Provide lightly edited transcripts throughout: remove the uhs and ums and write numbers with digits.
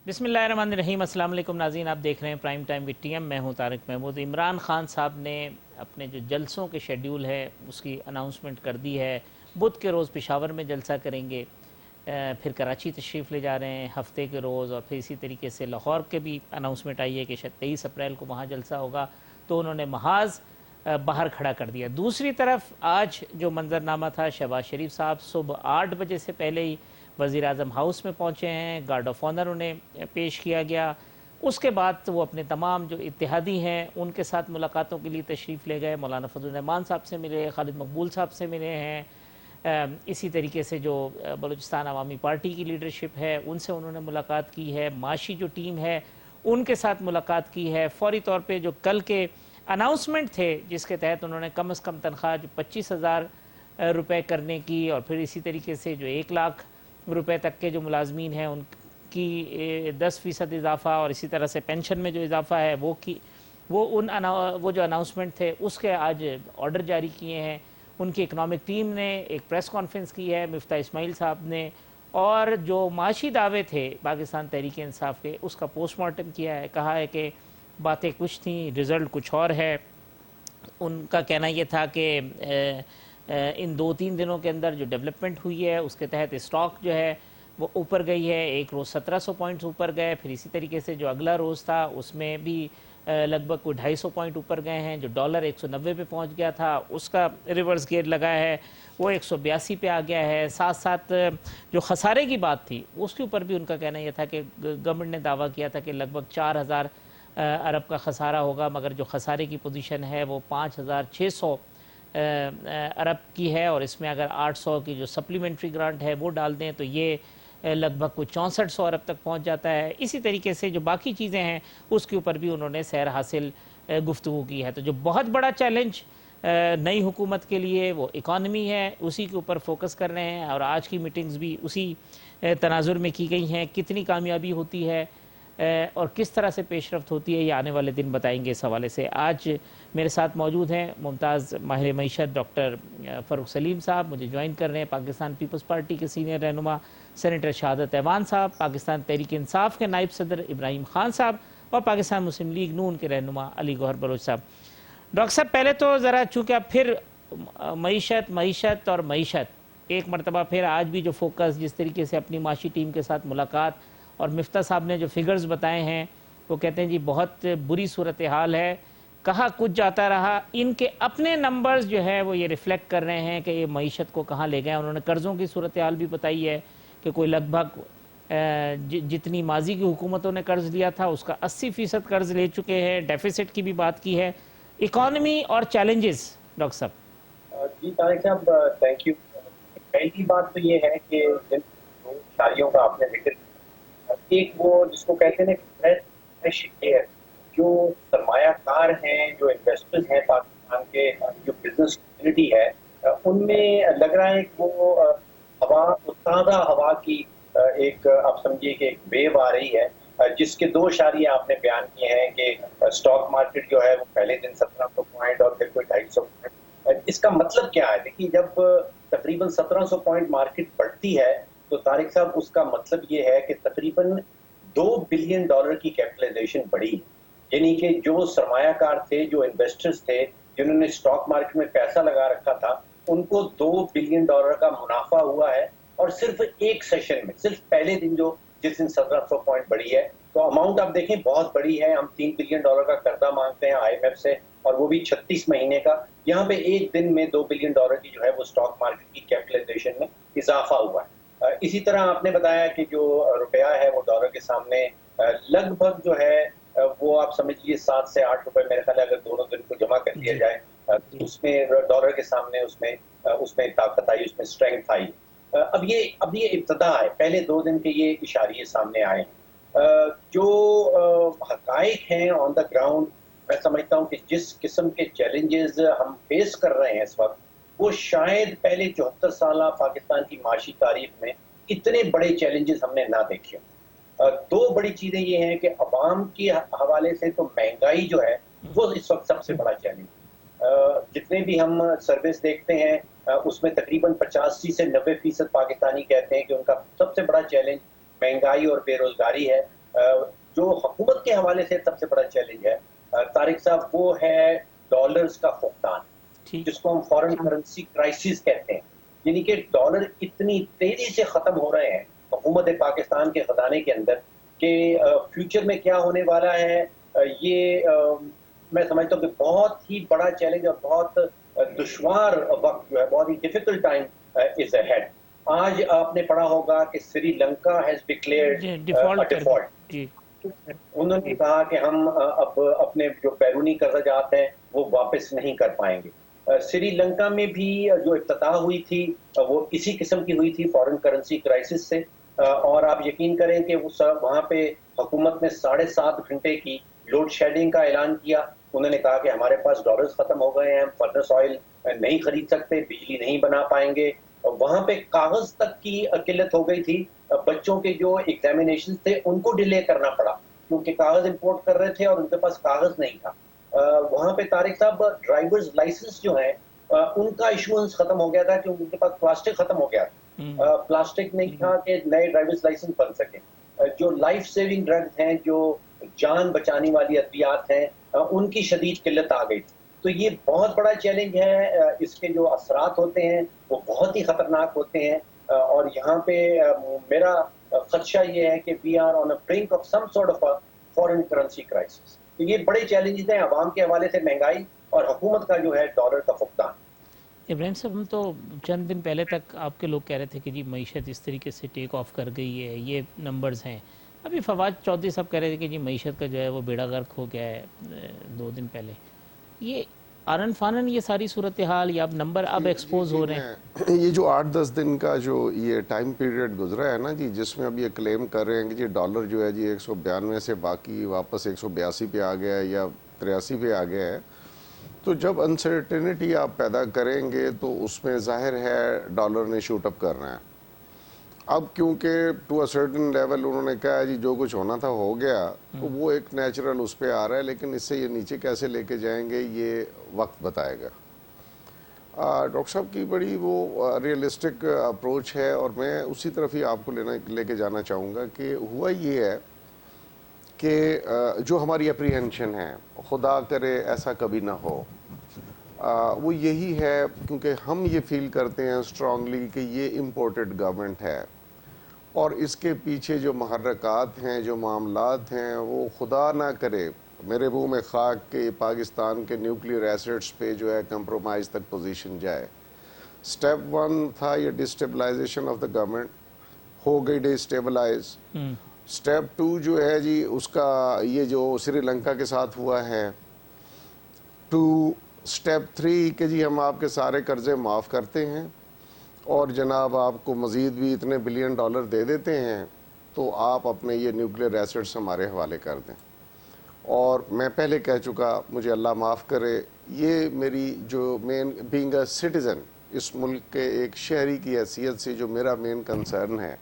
بسم اللہ الرحمن الرحیم۔ السلام علیکم ناظرین، آپ دیکھ رہے ہیں prime time with T M. میں ہوں طارق محمود۔ عمران خان صاحب نے اپنے جو جلسوں کے شیڈیول ہے اس کی اناؤنسمنٹ کر دی ہے۔ بدھ کے روز پشاور میں جلسہ کریں گے، پھر کراچی تشریف لے جا رہے ہیں ہفتے کے روز، اور پھر اسی طریقے سے لاہور کے بھی اناؤنسمنٹ آئی ہے کہ شاید 23 اپریل کو وہاں جلسہ ہوگا، تو انہوں نے محاذ باہر کھڑا کر دیا۔ دوسری طرف آج جو منظرنامہ تھا، شہباز شریف صاحب صبح 8 بجے سے پہلے ہی وزیر اعظم ہاؤس میں پہنچے ہیں، گارڈ آف آنر انہیں پیش کیا گیا۔ اس کے بعد وہ اپنے تمام جو اتحادی ہیں ان کے ساتھ ملاقاتوں کے لیے تشریف لے گئے، مولانا فضل الرحمان صاحب سے ملے، خالد مقبول صاحب سے ملے ہیں، اسی طریقے سے جو بلوچستان عوامی پارٹی کی لیڈرشپ ہے ان سے انہوں نے ملاقات کی ہے، معاشی جو ٹیم ہے ان کے ساتھ ملاقات کی ہے۔ فوری طور پہ جو کل کے اناؤنسمنٹ تھے جس کے تحت انہوں نے کم از کم تنخواہ جو 25,000 روپے کرنے کی، اور پھر اسی طریقے سے جو 1 لاکھ روپے تک کے جو ملازمین ہیں ان کی 10% اضافہ، اور اسی طرح سے پینشن میں جو اضافہ ہے وہ جو اناؤنسمنٹ تھے اس کے آج آرڈر جاری کیے ہیں۔ ان کی اکنامک ٹیم نے ایک پریس کانفرنس کی ہے، مفتاح اسماعیل صاحب نے، اور جو معاشی دعوے تھے پاکستان تحریک انصاف کے اس کا پوسٹ مارٹم کیا ہے۔ کہا ہے کہ باتیں کچھ تھیں، رزلٹ کچھ اور ہے۔ ان کا کہنا یہ تھا کہ ان 2-3 دنوں کے اندر جو ڈیولپمنٹ ہوئی ہے اس کے تحت اسٹاک جو ہے وہ اوپر گئی ہے، ایک روز 1700 پوائنٹس اوپر گئے، پھر اسی طریقے سے جو اگلا روز تھا اس میں بھی لگ بھگ کوئی 250 پوائنٹ اوپر گئے ہیں۔ جو ڈالر 190 پہ پہنچ گیا تھا اس کا ریورس گیئر لگا ہے، وہ 182 پہ آ گیا ہے۔ ساتھ ساتھ جو خسارے کی بات تھی اس کے اوپر بھی ان کا کہنا یہ تھا کہ گورنمنٹ نے دعویٰ کیا تھا کہ لگ بھگ 4000 ارب کا خسارہ ہوگا، مگر جو خسارے کی پوزیشن ہے وہ 5600 ارب کی ہے، اور اس میں اگر 800 کی جو سپلیمنٹری گرانٹ ہے وہ ڈال دیں تو یہ لگ بھگ کوئی 6400 ارب تک پہنچ جاتا ہے۔ اسی طریقے سے جو باقی چیزیں ہیں اس کے اوپر بھی انہوں نے سیر حاصل گفتگو کی ہے۔ تو جو بہت بڑا چیلنج نئی حکومت کے لیے وہ اکانومی ہے، اسی کے اوپر فوکس کر رہے ہیں، اور آج کی میٹنگز بھی اسی تناظر میں کی گئی ہیں۔ کتنی کامیابی ہوتی ہے اور کس طرح سے پیش رفت ہوتی ہے یہ آنے والے دن بتائیں گے۔ اس حوالے سے آج میرے ساتھ موجود ہیں ممتاز ماہر معیشت ڈاکٹر فاروق سلیم صاحب، مجھے جوائن کر رہے ہیں پاکستان پیپلز پارٹی کے سینئر رہنما سینیٹر شہادت ایوان صاحب، پاکستان تحریک انصاف کے نائب صدر ابراہیم خان صاحب، اور پاکستان مسلم لیگ نون کے رہنما علی گوہر بلوچ صاحب۔ ڈاکٹر صاحب پہلے تو ذرا چونکہ اب پھر معیشت ایک مرتبہ پھر آج بھی جو فوکس جس طریقے سے اپنی معاشی ٹیم کے ساتھ ملاقات، اور مفتاح صاحب نے جو فگرز بتائے ہیں وہ کہتے ہیں جی بہت بری صورتحال ہے، کہاں کچھ جاتا رہا۔ ان کے اپنے نمبرز جو ہے وہ یہ ریفلیکٹ کر رہے ہیں کہ یہ معیشت کو کہاں لے گئے۔ انہوں نے قرضوں کی صورتحال بھی بتائی ہے کہ کوئی لگ بھگ جتنی ماضی کی حکومتوں نے قرض لیا تھا اس کا 80% قرض لے چکے ہیں، ڈیفیسٹ کی بھی بات کی ہے۔ اکانومی اور چیلنجز ڈاکٹر صاحب۔ جی طارق صاحب، تھینک یو۔ پہلی بات تو یہ ہے کہ جن دو اشاریوں کا آپ نے ذکر کیا، ایک وہ جس کو کہتے ہیں فریش ایئر، جو سرمایہ کار ہیں، جو انویسٹرز ہیں پاکستان کے، جو بزنس کمیونٹی ہے، ان میں لگ رہا ہے کہ وہ ہوا، تازہ ہوا کی ایک آپ سمجھیے کہ ایک ویو آ رہی ہے، جس کے 2 اشاریے آپ نے بیان کیے ہیں کہ اسٹاک مارکیٹ جو ہے وہ پہلے دن 1700 پوائنٹ اور پھر کوئی 250 پوائنٹ۔ اس کا مطلب کیا ہے؟ دیکھیے، جب تقریباً 1700 پوائنٹ مارکیٹ بڑھتی ہے تو طارق صاحب اس کا مطلب یہ ہے کہ تقریباً $2 بلین کی کیپٹلائزیشن بڑھی، یعنی کہ جو سرمایہ کار تھے، جو انویسٹرز تھے، جنہوں نے اسٹاک مارکیٹ میں پیسہ لگا رکھا تھا، ان کو $2 بلین کا منافع ہوا ہے، اور صرف ایک سیشن میں، صرف پہلے دن جس دن 1700 پوائنٹ بڑھی ہے، تو اماؤنٹ آپ دیکھیں بہت بڑی ہے۔ ہم $3 بلین کا قرضہ مانگتے ہیں IMF سے، اور وہ بھی 36 مہینے کا۔ یہاں پہ ایک دن میں $2 بلین کی جو ہے وہ اسٹاک مارکیٹ کی کیپٹلائزیشن میں اضافہ ہوا ہے۔ اسی طرح آپ نے بتایا کہ جو روپیہ ہے وہ ڈالر کے سامنے لگ بھگ جو ہے وہ آپ سمجھ لیجیے 7 سے 8 روپے، میرے خیال ہے اگر دونوں دن کو جمع کر دیا جی جائے اس میں ڈالر کے سامنے اس میں طاقت آئی، اس میں اسٹرینگتھ آئی۔ اب یہ ابتدا ہے، پہلے 2 دن کے یہ اشاریے سامنے آئے ہیں۔ جو حقائق ہیں آن دا گراؤنڈ، میں سمجھتا ہوں کہ جس قسم کے چیلنجز ہم فیس کر رہے ہیں اس وقت، وہ شاید پہلے 74 سالہ پاکستان کی معاشی تاریخ میں اتنے بڑے چیلنجز ہم نے نہ دیکھے۔ 2 بڑی چیزیں یہ ہیں کہ عوام کے حوالے سے تو مہنگائی جو ہے وہ اس وقت سب سے بڑا چیلنج ہے۔ جتنے بھی ہم سروس دیکھتے ہیں اس میں تقریباً 85 سے 90% پاکستانی کہتے ہیں کہ ان کا سب سے بڑا چیلنج مہنگائی اور بے روزگاری ہے۔ جو حکومت کے حوالے سے سب سے بڑا چیلنج ہے طارق صاحب وہ ہے ڈالرز کا فقدان، جس کو ہم فورن کرنسی کرائسس کہتے ہیں. یعنی کہ ڈالر اتنی تیزی سے ختم ہو رہے ہیں حکومت پاکستان کے خزانے کے اندر کہ فیوچر میں کیا ہونے والا ہے یہ میں سمجھتا ہوں کہ بہت ہی بڑا چیلنج اور بہت دشوار وقت جو ہے، بہت ہی ڈیفیکلٹ ٹائم از اہیڈ. آج آپ نے پڑھا ہوگا کہ Sri Lanka has declared default. جی انہوں نے کہا کہ ہم اب اپنے جو بیرونی قرض جات ہیں وہ واپس نہیں کر پائیں گے. سری لنکا میں بھی جو افتتاح ہوئی تھی وہ اسی قسم کی ہوئی تھی فورن کرنسی کرائسس سے، اور آپ یقین کریں کہ وہاں پہ حکومت نے 7.5 گھنٹے کی لوڈ شیڈنگ کا اعلان کیا. انہوں نے کہا کہ ہمارے پاس ڈالرز ختم ہو گئے ہیں، ہم فرنس آئل نہیں خرید سکتے، بجلی نہیں بنا پائیں گے. وہاں پہ کاغذ تک کی قلت ہو گئی تھی، بچوں کے جو ایگزامینیشن تھے ان کو ڈیلے کرنا پڑا کیونکہ کاغذ امپورٹ کر رہے تھے اور ان کے پاس کاغذ نہیں تھا. وہاں پہ طارق صاحب ڈرائیورز لائسنس جو ہیں ان کا ایشوئنس ختم ہو گیا تھا کیونکہ ان کے پاس پلاسٹک ختم ہو گیا تھا. پلاسٹک نہیں تھا کہ نئے ڈرائیورز لائسنس بن سکے. جو لائف سیونگ ڈرگز ہیں، جو جان بچانے والی ادویات ہیں، ان کی شدید قلت آ گئی تھی. تو یہ بہت بڑا چیلنج ہے. اس کے جو اثرات ہوتے ہیں وہ بہت ہی خطرناک ہوتے ہیں. اور یہاں پہ میرا خدشہ یہ ہے کہ we are on a brink of some sort of foreign currency crisis. تو یہ بڑے چیلنجز ہیں عوام کے حوالے سے، مہنگائی اور حکومت کا جو ہے ڈالر کا فقدان. ابراہیم صاحب، ہم تو چند دن پہلے تک آپ کے لوگ کہہ رہے تھے کہ جی معیشت اس طریقے سے ٹیک آف کر گئی ہے، یہ نمبرز ہیں. ابھی فواد چودھری صاحب کہہ رہے تھے کہ جی معیشت کا جو ہے وہ بیڑا غرق ہو گیا ہے 2 دن پہلے. یہ آنن فانن یہ ساری صورتحال یا اب نمبر اب ایکسپوز ہو رہے ہیں؟ یہ جو 8-10 دن کا جو یہ ٹائم پیریڈ گزرا ہے نا جی، جس میں اب یہ کلیم کر رہے ہیں کہ جی ڈالر جو ہے جی 192 سے باقی واپس 182 پہ آ گیا ہے یا 83 پہ آ گیا ہے. تو جب انسرٹینٹی آپ پیدا کریں گے تو اس میں ظاہر ہے ڈالر نے شوٹ اپ کرنا ہے. اب کیونکہ ٹو اے سرٹن لیول انہوں نے کہا جی جو کچھ ہونا تھا ہو گیا، تو وہ ایک نیچرل اس پہ آ رہا ہے، لیکن اس سے یہ نیچے کیسے لے کے جائیں گے یہ وقت بتائے گا. ڈاکٹر صاحب کی بڑی وہ ریئلسٹک اپروچ ہے، اور میں اسی طرف ہی آپ کو لے کے جانا چاہوں گا کہ ہوا یہ ہے کہ جو ہماری اپریہنشن ہے، خدا کرے ایسا کبھی نہ ہو، وہ یہی ہے کیونکہ ہم یہ فیل کرتے ہیں اسٹرانگلی کہ یہ امپورٹڈ گورنمنٹ ہے، اور اس کے پیچھے جو محرکات ہیں، جو معاملات ہیں، وہ خدا نہ کرے میرے منہ میں خاک کہ پاکستان کے نیوکلیئر ایسٹس پہ جو ہے کمپرومائز تک پوزیشن جائے. سٹیپ 1 تھا یہ ڈسٹیبلائزیشن آف دا گورنمنٹ، ہو گئی ڈسٹیبلائز. سٹیپ 2 جو ہے جی اس کا یہ جو سری لنکا کے ساتھ ہوا ہے. سٹیپ 3 کہ جی ہم آپ کے سارے قرضے معاف کرتے ہیں اور جناب آپ کو مزید بھی اتنے بلین ڈالر دے دیتے ہیں، تو آپ اپنے یہ نیوکلیئر ایسٹس ہمارے حوالے کر دیں. اور میں پہلے کہہ چکا، مجھے اللہ معاف کرے، یہ میری جو مین بینگ اے سٹیزن، اس ملک کے ایک شہری کی حیثیت سے جو میرا مین کنسرن ہے،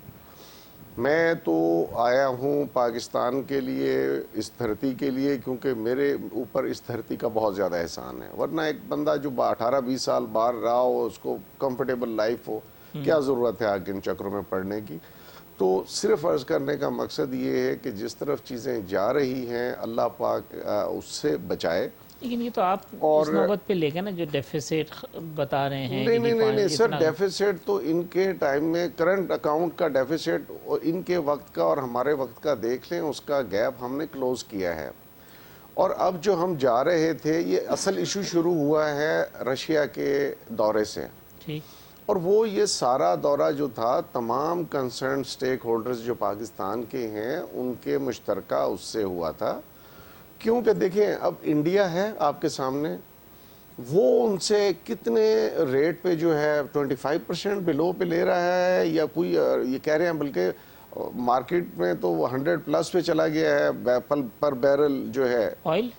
میں تو آیا ہوں پاکستان کے لیے، اس دھرتی کے لیے، کیونکہ میرے اوپر اس دھرتی کا بہت زیادہ احسان ہے. ورنہ ایک بندہ جو 18-20 سال باہر رہا ہو، اس کو کمفرٹیبل لائف ہو، کیا ضرورت ہے آگے ان چکروں میں پڑنے کی. تو صرف عرض کرنے کا مقصد یہ ہے کہ جس طرف چیزیں جا رہی ہیں اللہ پاک اس سے بچائے. لیکن یہ تو آپ اس نوبت پہ لے گئے نا جو ڈیفیسٹ بتا رہے ہیں. نہیں سر، ڈیفیسٹ تو ان کے ٹائم میں کرنٹ اکاؤنٹ کا ڈیفیسٹ ان کے وقت کا اور ہمارے وقت کا دیکھ لیں، اس کا گیپ ہم نے کلوز کیا ہے. اور اب جو ہم جا رہے تھے، یہ اصل ایشو شروع ہوا ہے رشیا کے دورے سے. اور وہ یہ سارا دورہ جو تھا تمام کنسرن سٹیک ہولڈرز جو پاکستان کے ہیں ان کے مشترکہ اس سے ہوا تھا. کیونکہ دیکھیں اب انڈیا ہے آپ کے سامنے، وہ ان سے کتنے ریٹ پہ جو ہے 25% بلو پہ لے رہا ہے، یا کوئی یہ کہہ رہے ہیں بلکہ مارکیٹ میں تو 100+ پہ چلا گیا ہے پر بیرل جو ہے آئل.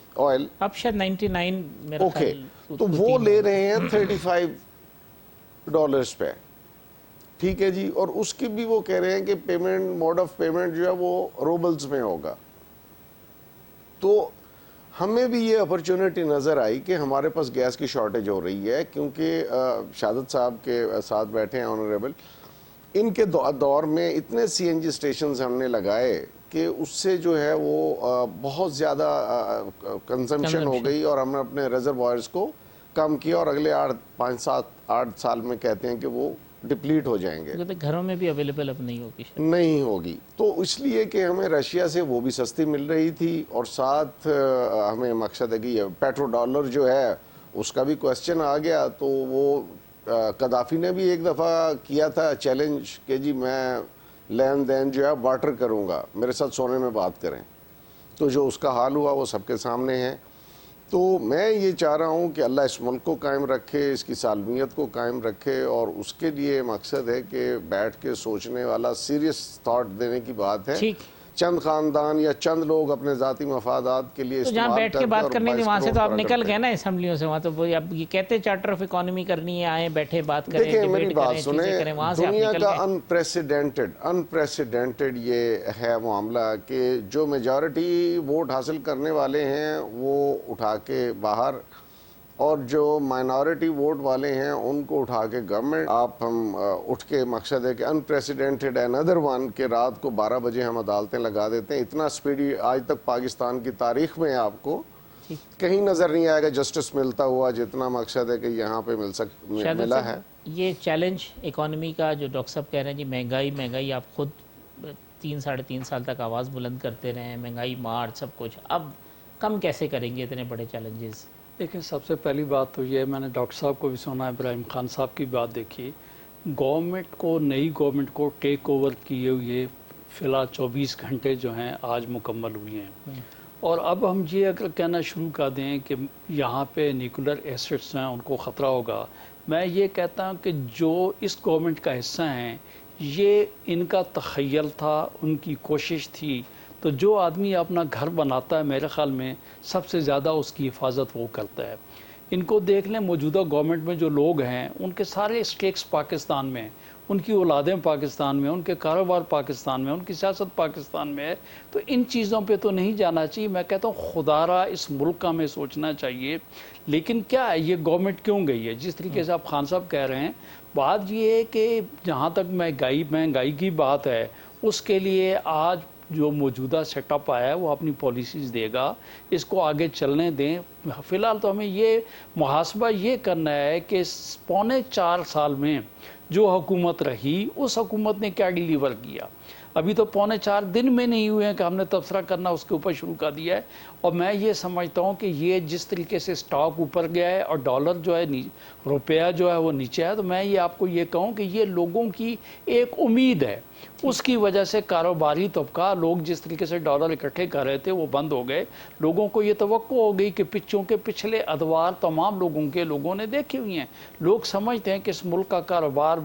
اب شاید 99 میرا خیال. تو وہ لے رہے ہیں $35 پہ. ٹھیک ہے جی، اور اس کی بھی وہ کہہ رہے ہیں کہ پیمنٹ موڈ آف پیمنٹ جو ہے وہ روبلز میں ہوگا. تو ہمیں بھی یہ اپرچونٹی نظر آئی کہ ہمارے پاس گیس کی شارٹیج ہو رہی ہے، کیونکہ شہادت صاحب کے ساتھ بیٹھے ہیں آنریبل، ان کے دور میں اتنے CNG اسٹیشنز ہم نے لگائے کہ اس سے جو ہے وہ بہت زیادہ کنزمپشن ہو گئی اور ہم نے اپنے ریزروائرز کو کم کیا اور اگلے 5-7-8 سال میں کہتے ہیں کہ وہ ڈپلیٹ ہو جائیں گے. گھروں میں بھی اویلیبل اب نہیں ہوگی نہیں ہوگی. تو اس لیے کہ ہمیں رشیا سے وہ بھی سستی مل رہی تھی اور ساتھ ہمیں مقصد ہے کہ یہ پیٹرو ڈالر جو ہے اس کا بھی کوسچن آ گیا. تو وہ قذافی نے بھی ایک دفعہ کیا تھا چیلنج کہ جی میں لین دین جو ہے بارٹر کروں گا, میرے ساتھ سونے میں بات کریں. تو جو اس کا حال ہوا وہ سب کے سامنے ہے. تو میں یہ چاہ رہا ہوں کہ اللہ اس ملک کو قائم رکھے, اس کی سالمیت کو قائم رکھے, اور اس کے لیے مقصد ہے کہ بیٹھ کے سوچنے والا سیریس تھاٹ دینے کی بات ہے. چند خاندان یا چند لوگ اپنے ذاتی مفادات کے لیے جہاں بیٹھ کے بات کرنی تھی وہاں سے تو آپ نکل گئے نا اسمبلیوں سے. وہاں تو اب یہ کہتے چارٹر آف اکانومی کرنی ہے, آئیں بیٹھے بات کریں, ڈیبیٹ کریں, چیزیں کریں, وہاں سے آپ نکل گئے. انپریسیڈنٹڈ یہ ہے معاملہ کہ جو میجورٹی ووٹ حاصل کرنے والے ہیں وہ اٹھا کے باہر, اور جو مائنورٹی ووٹ والے ہیں ان کو اٹھا کے گورنمنٹ. آپ ہم اٹھ کے مقصد ہے کہ انپریسیڈنٹڈ اینڈر ون کہ رات کو 12 بجے ہم عدالتیں لگا دیتے ہیں. اتنا سپیڈی آج تک پاکستان کی تاریخ میں آپ کو کہیں نظر نہیں آئے گا جسٹس ملتا ہوا جتنا مقصد ہے کہ یہاں پہ ملا ہے. یہ چیلنج اکانومی کا جو ڈاکٹر صاحب کہہ رہے ہیں جی مہنگائی, آپ خود 3-3.5 سال تک آواز بلند کرتے رہے ہیں, مہنگائی مار سب کچھ, اب کم کیسے کریں گے اتنے بڑے چیلنجز؟ لیکن سب سے پہلی بات تو یہ, میں نے ڈاکٹر صاحب کو بھی سنا, ابراہیم خان صاحب کی بات دیکھی, نئی گورنمنٹ کو ٹیک اوور کیے ہوئے فی الحال 24 گھنٹے جو ہیں آج مکمل ہوئے ہیں. اور اب ہم یہ اگر کہنا شروع کر دیں کہ یہاں پہ نیوکلر ایسٹس ہیں ان کو خطرہ ہوگا, میں یہ کہتا ہوں کہ جو اس گورنمنٹ کا حصہ ہیں یہ ان کا تخیل تھا, ان کی کوشش تھی. تو جو آدمی اپنا گھر بناتا ہے میرے خیال میں سب سے زیادہ اس کی حفاظت وہ کرتا ہے. ان کو دیکھ لیں, موجودہ گورنمنٹ میں جو لوگ ہیں ان کے سارے اسٹیکس پاکستان میں ہیں, ان کی اولادیں پاکستان میں, ان کے کاروبار پاکستان میں, ان کی سیاست پاکستان میں ہے. تو ان چیزوں پہ تو نہیں جانا چاہیے. میں کہتا ہوں خدا را اس ملک کا ہمیں سوچنا چاہیے. لیکن کیا ہے, یہ گورنمنٹ کیوں گئی ہے؟ جس طریقے سے آپ خان صاحب کہہ رہے ہیں, بات یہ ہے کہ جہاں تک مہنگائی کی بات ہے اس کے لیے آج جو موجودہ سیٹ اپ آیا ہے وہ اپنی پالیسیز دے گا, اس کو آگے چلنے دیں. فی الحال تو ہمیں یہ محاسبہ یہ کرنا ہے کہ 4.25 سال میں جو حکومت رہی اس حکومت نے کیا ڈیلیور کیا. ابھی تو 4.25 دن میں نہیں ہوئے ہیں کہ ہم نے تبصرہ کرنا اس کے اوپر شروع کر دیا ہے. اور میں یہ سمجھتا ہوں کہ یہ جس طریقے سے سٹاک اوپر گیا ہے اور ڈالر جو ہے روپیہ جو ہے وہ نیچے ہے, تو میں یہ آپ کو یہ کہوں کہ یہ لوگوں کی ایک امید ہے. اس کی وجہ سے کاروباری طبقہ, لوگ جس طریقے سے ڈالر اکٹھے کر رہے تھے وہ بند ہو گئے. لوگوں کو یہ توقع ہو گئی کہ پچھلے ادوار تمام لوگوں نے دیکھی ہوئی ہیں. لوگ سمجھتے ہیں کہ اس ملک کا کاروبار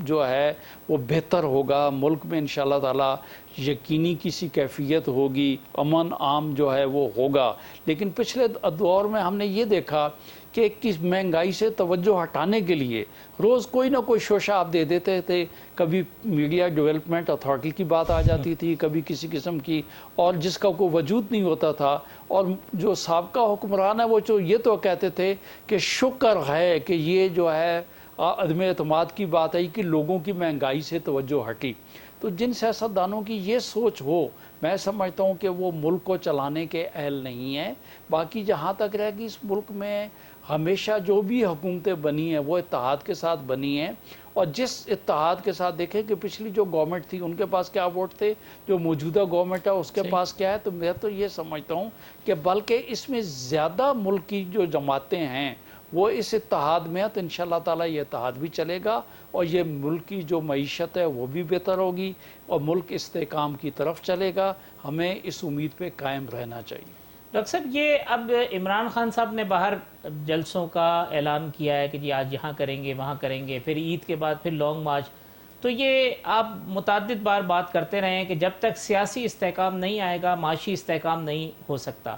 جو ہے وہ بہتر ہوگا, ملک میں انشاءاللہ تعالی یقینی کسی کیفیت ہوگی, امن عام جو ہے وہ ہوگا. لیکن پچھلے دور میں ہم نے یہ دیکھا کہ کس مہنگائی سے توجہ ہٹانے کے لیے روز کوئی نہ کوئی شوشہ آپ دے دیتے تھے. کبھی میڈیا ڈیولپمنٹ اتھارٹی کی بات آ جاتی تھی, کبھی کسی قسم کی, اور جس کا کوئی وجود نہیں ہوتا تھا. اور جو سابقہ حکمران ہے وہ یہ تو کہتے تھے کہ شکر ہے کہ یہ جو ہے عدم اعتماد کی بات ہے کہ لوگوں کی مہنگائی سے توجہ ہٹی. تو جن سیاستدانوں کی یہ سوچ ہو, میں سمجھتا ہوں کہ وہ ملک کو چلانے کے اہل نہیں ہیں. باقی جہاں تک رہ گی, اس ملک میں ہمیشہ جو بھی حکومتیں بنی ہیں وہ اتحاد کے ساتھ بنی ہیں, اور جس اتحاد کے ساتھ دیکھیں کہ پچھلی جو گورنمنٹ تھی ان کے پاس کیا ووٹ تھے, جو موجودہ گورنمنٹ ہے اس کے پاس کیا ہے. تو میں تو یہ سمجھتا ہوں کہ بلکہ اس میں زیادہ ملک کی جو جماعتیں ہیں وہ اس اتحاد میں ہے, تو انشاءاللہ تعالی یہ اتحاد بھی چلے گا اور یہ ملک کی جو معیشت ہے وہ بھی بہتر ہوگی اور ملک استحکام کی طرف چلے گا. ہمیں اس امید پہ قائم رہنا چاہیے. ڈاکٹر صاحب, یہ اب عمران خان صاحب نے باہر جلسوں کا اعلان کیا ہے کہ جی آج یہاں کریں گے وہاں کریں گے, پھر عید کے بعد پھر لانگ مارچ. تو یہ آپ متعدد بار بات کرتے رہے ہیں کہ جب تک سیاسی استحکام نہیں آئے گا معاشی استحکام نہیں ہو سکتا.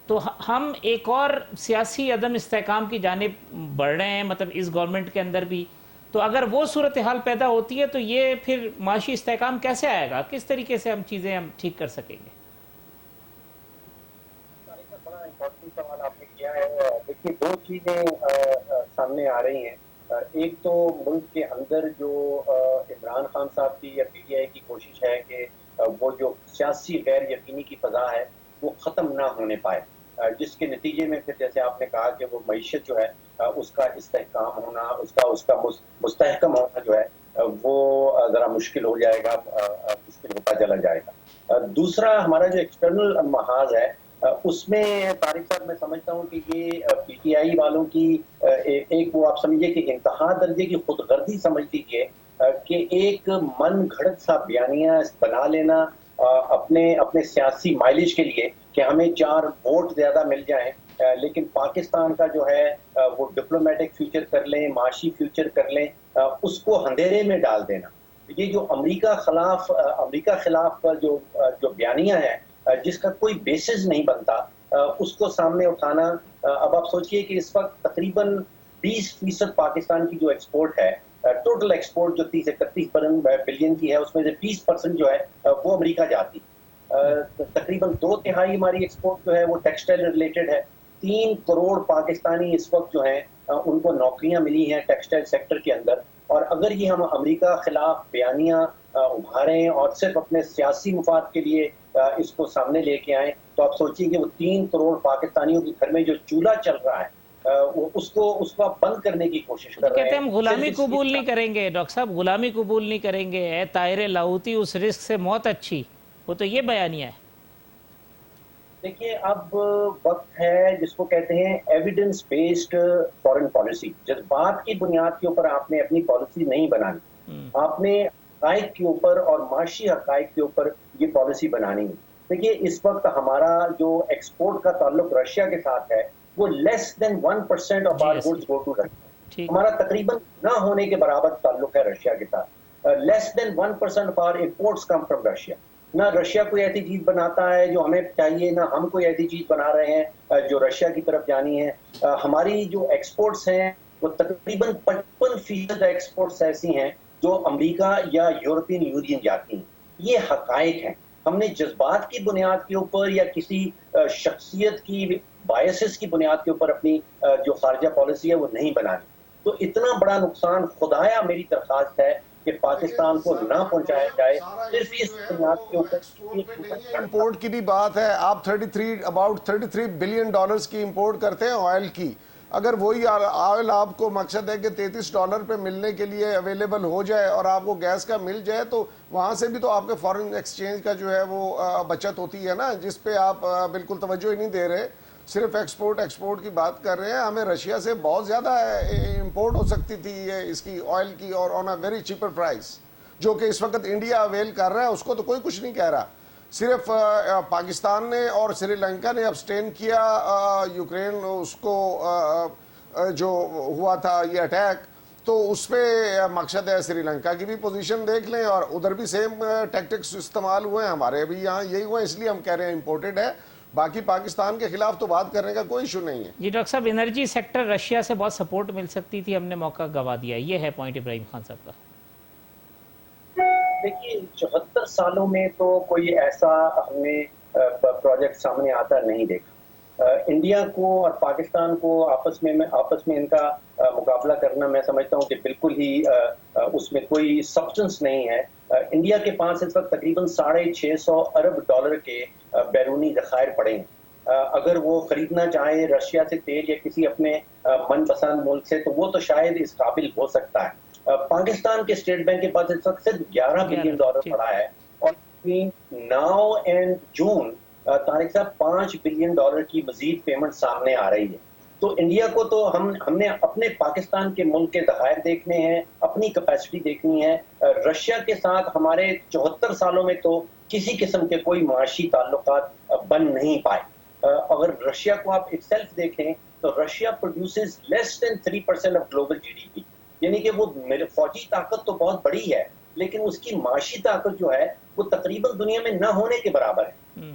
تو ہم ایک اور سیاسی عدم استحکام کی جانب بڑھ رہے ہیں, مطلب اس گورنمنٹ کے اندر بھی. تو اگر وہ صورتحال پیدا ہوتی ہے تو یہ پھر معاشی استحکام کیسے آئے گا, کس طریقے سے ہم چیزیں ٹھیک کر سکیں گے؟ بڑا امپورٹنٹ سوال آپ نے کیا ہے. دیکھیے, 2 چیزیں سامنے آ رہی ہیں. ایک تو ملک کے اندر جو عمران خان صاحب کی یا پی ٹی آئی کی کوشش ہے کہ وہ جو سیاسی غیر یقینی کی فضا ہے وہ ختم نہ ہونے پائے، جس کے نتیجے میں پھر جیسے آپ نے کہا کہ وہ معیشت جو ہے اس کا استحکام ہونا، اس کا مستحکم ہونا جو ہے وہ ذرا مشکل ہو جائے گا، مشکل ہوتا چلا جائے گا۔ دوسرا ہمارا جو ایکسٹرنل محاذ ہے اس میں طارق صاحب میں سمجھتا ہوں کہ یہ پی ٹی آئی والوں کی ایک وہ آپ سمجھیے کہ انتہا درجے کی خود غرضی سمجھ لیجیے کہ ایک من گھڑت سا بیانیہ بنا لینا اپنے سیاسی مائلیج کے لیے کہ ہمیں 4 ووٹ زیادہ مل جائیں، لیکن پاکستان کا جو ہے وہ ڈپلومیٹک فیوچر کر لیں، معاشی فیوچر کر لیں، اس کو اندھیرے میں ڈال دینا۔ یہ جو امریکہ خلاف جو بیانیہ ہے جس کا کوئی بیسس نہیں بنتا، اس کو سامنے اٹھانا۔ اب آپ سوچئے کہ اس وقت تقریباً 20% پاکستان کی جو ایکسپورٹ ہے، ٹوٹل ایکسپورٹ جو 30-31 بلین کی ہے، اس میں سے 20% جو ہے وہ امریکہ جاتی۔ تقریباً 2/3 ہماری ایکسپورٹ جو ہے وہ ٹیکسٹائل ریلیٹڈ ہے۔ 3 کروڑ پاکستانی اس وقت جو ہیں ان کو نوکریاں ملی ہیں ٹیکسٹائل سیکٹر کے اندر، اور اگر یہ ہم امریکہ خلاف بیانیاں ابھاریں اور صرف اپنے سیاسی مفاد کے لیے اس کو سامنے لے کے آئیں تو آپ سوچیے کہ وہ 3 کروڑ پاکستانیوں کے گھر میں جو چولہا چل رہا ہے اس کو آپ بند کرنے کی کوشش کر رہے ہیں۔ کہتے ہیں ہم غلامی قبول نہیں کریں گے ڈاکٹر صاحب، غلامی قبول نہیں کریں گے، اے طاہر لاہوتی اس رزق سے موت اچھی، وہ تو یہ بیانیہ ہے۔ دیکھیے اب وقت ہے جس کو کہتے ہیں ایویڈنس بیسڈ فارن پالیسی۔ جذبات کی بنیاد کے اوپر آپ نے اپنی پالیسی نہیں بنانی، آپ نے حقائق کے اوپر اور معاشی حقائق کے اوپر یہ پالیسی بنانی ہے۔ دیکھیے اس وقت ہمارا جو ایکسپورٹ کا تعلق رشیا کے ساتھ ہے وہ less than 1% of our goods go to Russia. ہمارا تقریباً نہ ہونے کے برابر تعلق ہے رشیا کے ساتھ۔ Less than 1% of our imports come from Russia. نہ رشیا کوئی ایسی چیز بناتا ہے جو ہمیں چاہیے، نہ ہم کوئی ایسی چیز بنا رہے ہیں جو رشیا کی طرف جانی ہے۔ ہماری جو ایکسپورٹس ہیں وہ تقریباً 55% ایکسپورٹس ایسی ہیں جو امریکہ یا یورپین یونین جاتی ہیں۔ یہ حقائق ہیں۔ ہم نے جذبات کی بنیاد کے اوپر یا کسی شخصیت کی بائسز کی بنیاد کے اوپر اپنی جو خارجہ پالیسی ہے وہ نہیں بنانی۔ تو اتنا بڑا نقصان خدایا میری درخواست ہے کہ پاکستان کو نہ پہنچایا جائے، صرف اس بنیاد کے اوپر۔ امپورٹ کی بھی بات ہے، آپ about 33 بلین ڈالرز کی امپورٹ کرتے ہیں آئل کی۔ اگر وہی آئل آپ کو مقصد ہے کہ $33 پہ ملنے کے لیے اویلیبل ہو جائے اور آپ کو گیس کا مل جائے تو وہاں سے بھی تو آپ کے فارن ایکسچینج کا جو ہے وہ بچت ہوتی ہے نا، جس پہ آپ بالکل توجہ ہی نہیں دے رہے، صرف ایکسپورٹ کی بات کر رہے ہیں۔ ہمیں رشیا سے بہت زیادہ امپورٹ ہو سکتی تھی اس کی آئل کی، اور آن اے ویری چیپر پرائس، جو کہ اس وقت انڈیا اویل کر رہا ہے، اس کو تو کوئی کچھ نہیں کہہ رہا۔ صرف پاکستان نے اور سری لنکا نے ابسٹین کیا یوکرین اس کو جو ہوا تھا یہ اٹیک، تو اس پہ مقصد ہے سری لنکا کی بھی پوزیشن دیکھ لیں، اور ادھر بھی سیم ٹیکٹکس استعمال ہوئے ہیں، ہمارے بھی یہاں یہی ہوا، اس لیے ہم کہہ رہے ہیں امپورٹڈ ہے۔ باقی پاکستان کے خلاف تو بات کرنے کا کوئی ایشو نہیں ہے۔ جی ڈاکٹر صاحب، انرجی سیکٹر رشیا سے بہت سپورٹ مل سکتی تھی، ہم نے موقع گوا دیا، یہ ہے پوائنٹ ابراہیم خان صاحب کا۔ دیکھیے 74 سالوں میں تو کوئی ایسا ہم نے پروجیکٹ سامنے آتا نہیں دیکھا۔ انڈیا کو اور پاکستان کو آپس میں ان کا مقابلہ کرنا میں سمجھتا ہوں کہ بالکل ہی اس میں کوئی سبسٹنس نہیں ہے۔ انڈیا کے پاس اس وقت تقریباً $650 ارب کے بیرونی ذخائر پڑے ہیں۔ اگر وہ خریدنا چاہے رشیا سے تیل یا کسی اپنے من پسند ملک سے تو وہ تو شاید اس قابل ہو سکتا ہے۔ پاکستان کے اسٹیٹ بینک کے پاس اس وقت صرف $11 بلین پڑا ہے، اور ناؤ اینڈ جون طارق صاحب $5 بلین کی مزید پیمنٹ سامنے آ رہی ہے۔ تو انڈیا کو تو ہم نے اپنے پاکستان کے ملک کے ذخائر دیکھنے ہیں، اپنی کیپیسٹی دیکھنی ہے۔ رشیا کے ساتھ ہمارے 74 سالوں میں تو کسی قسم کے کوئی معاشی تعلقات بن نہیں پائے۔ اگر رشیا کو آپ ایک سیلف دیکھیں تو Russia produces less than 3% of global GDP، یعنی کہ وہ میرے فوجی طاقت تو بہت بڑی ہے لیکن اس کی معاشی طاقت جو ہے وہ تقریباً دنیا میں نہ ہونے کے برابر ہے۔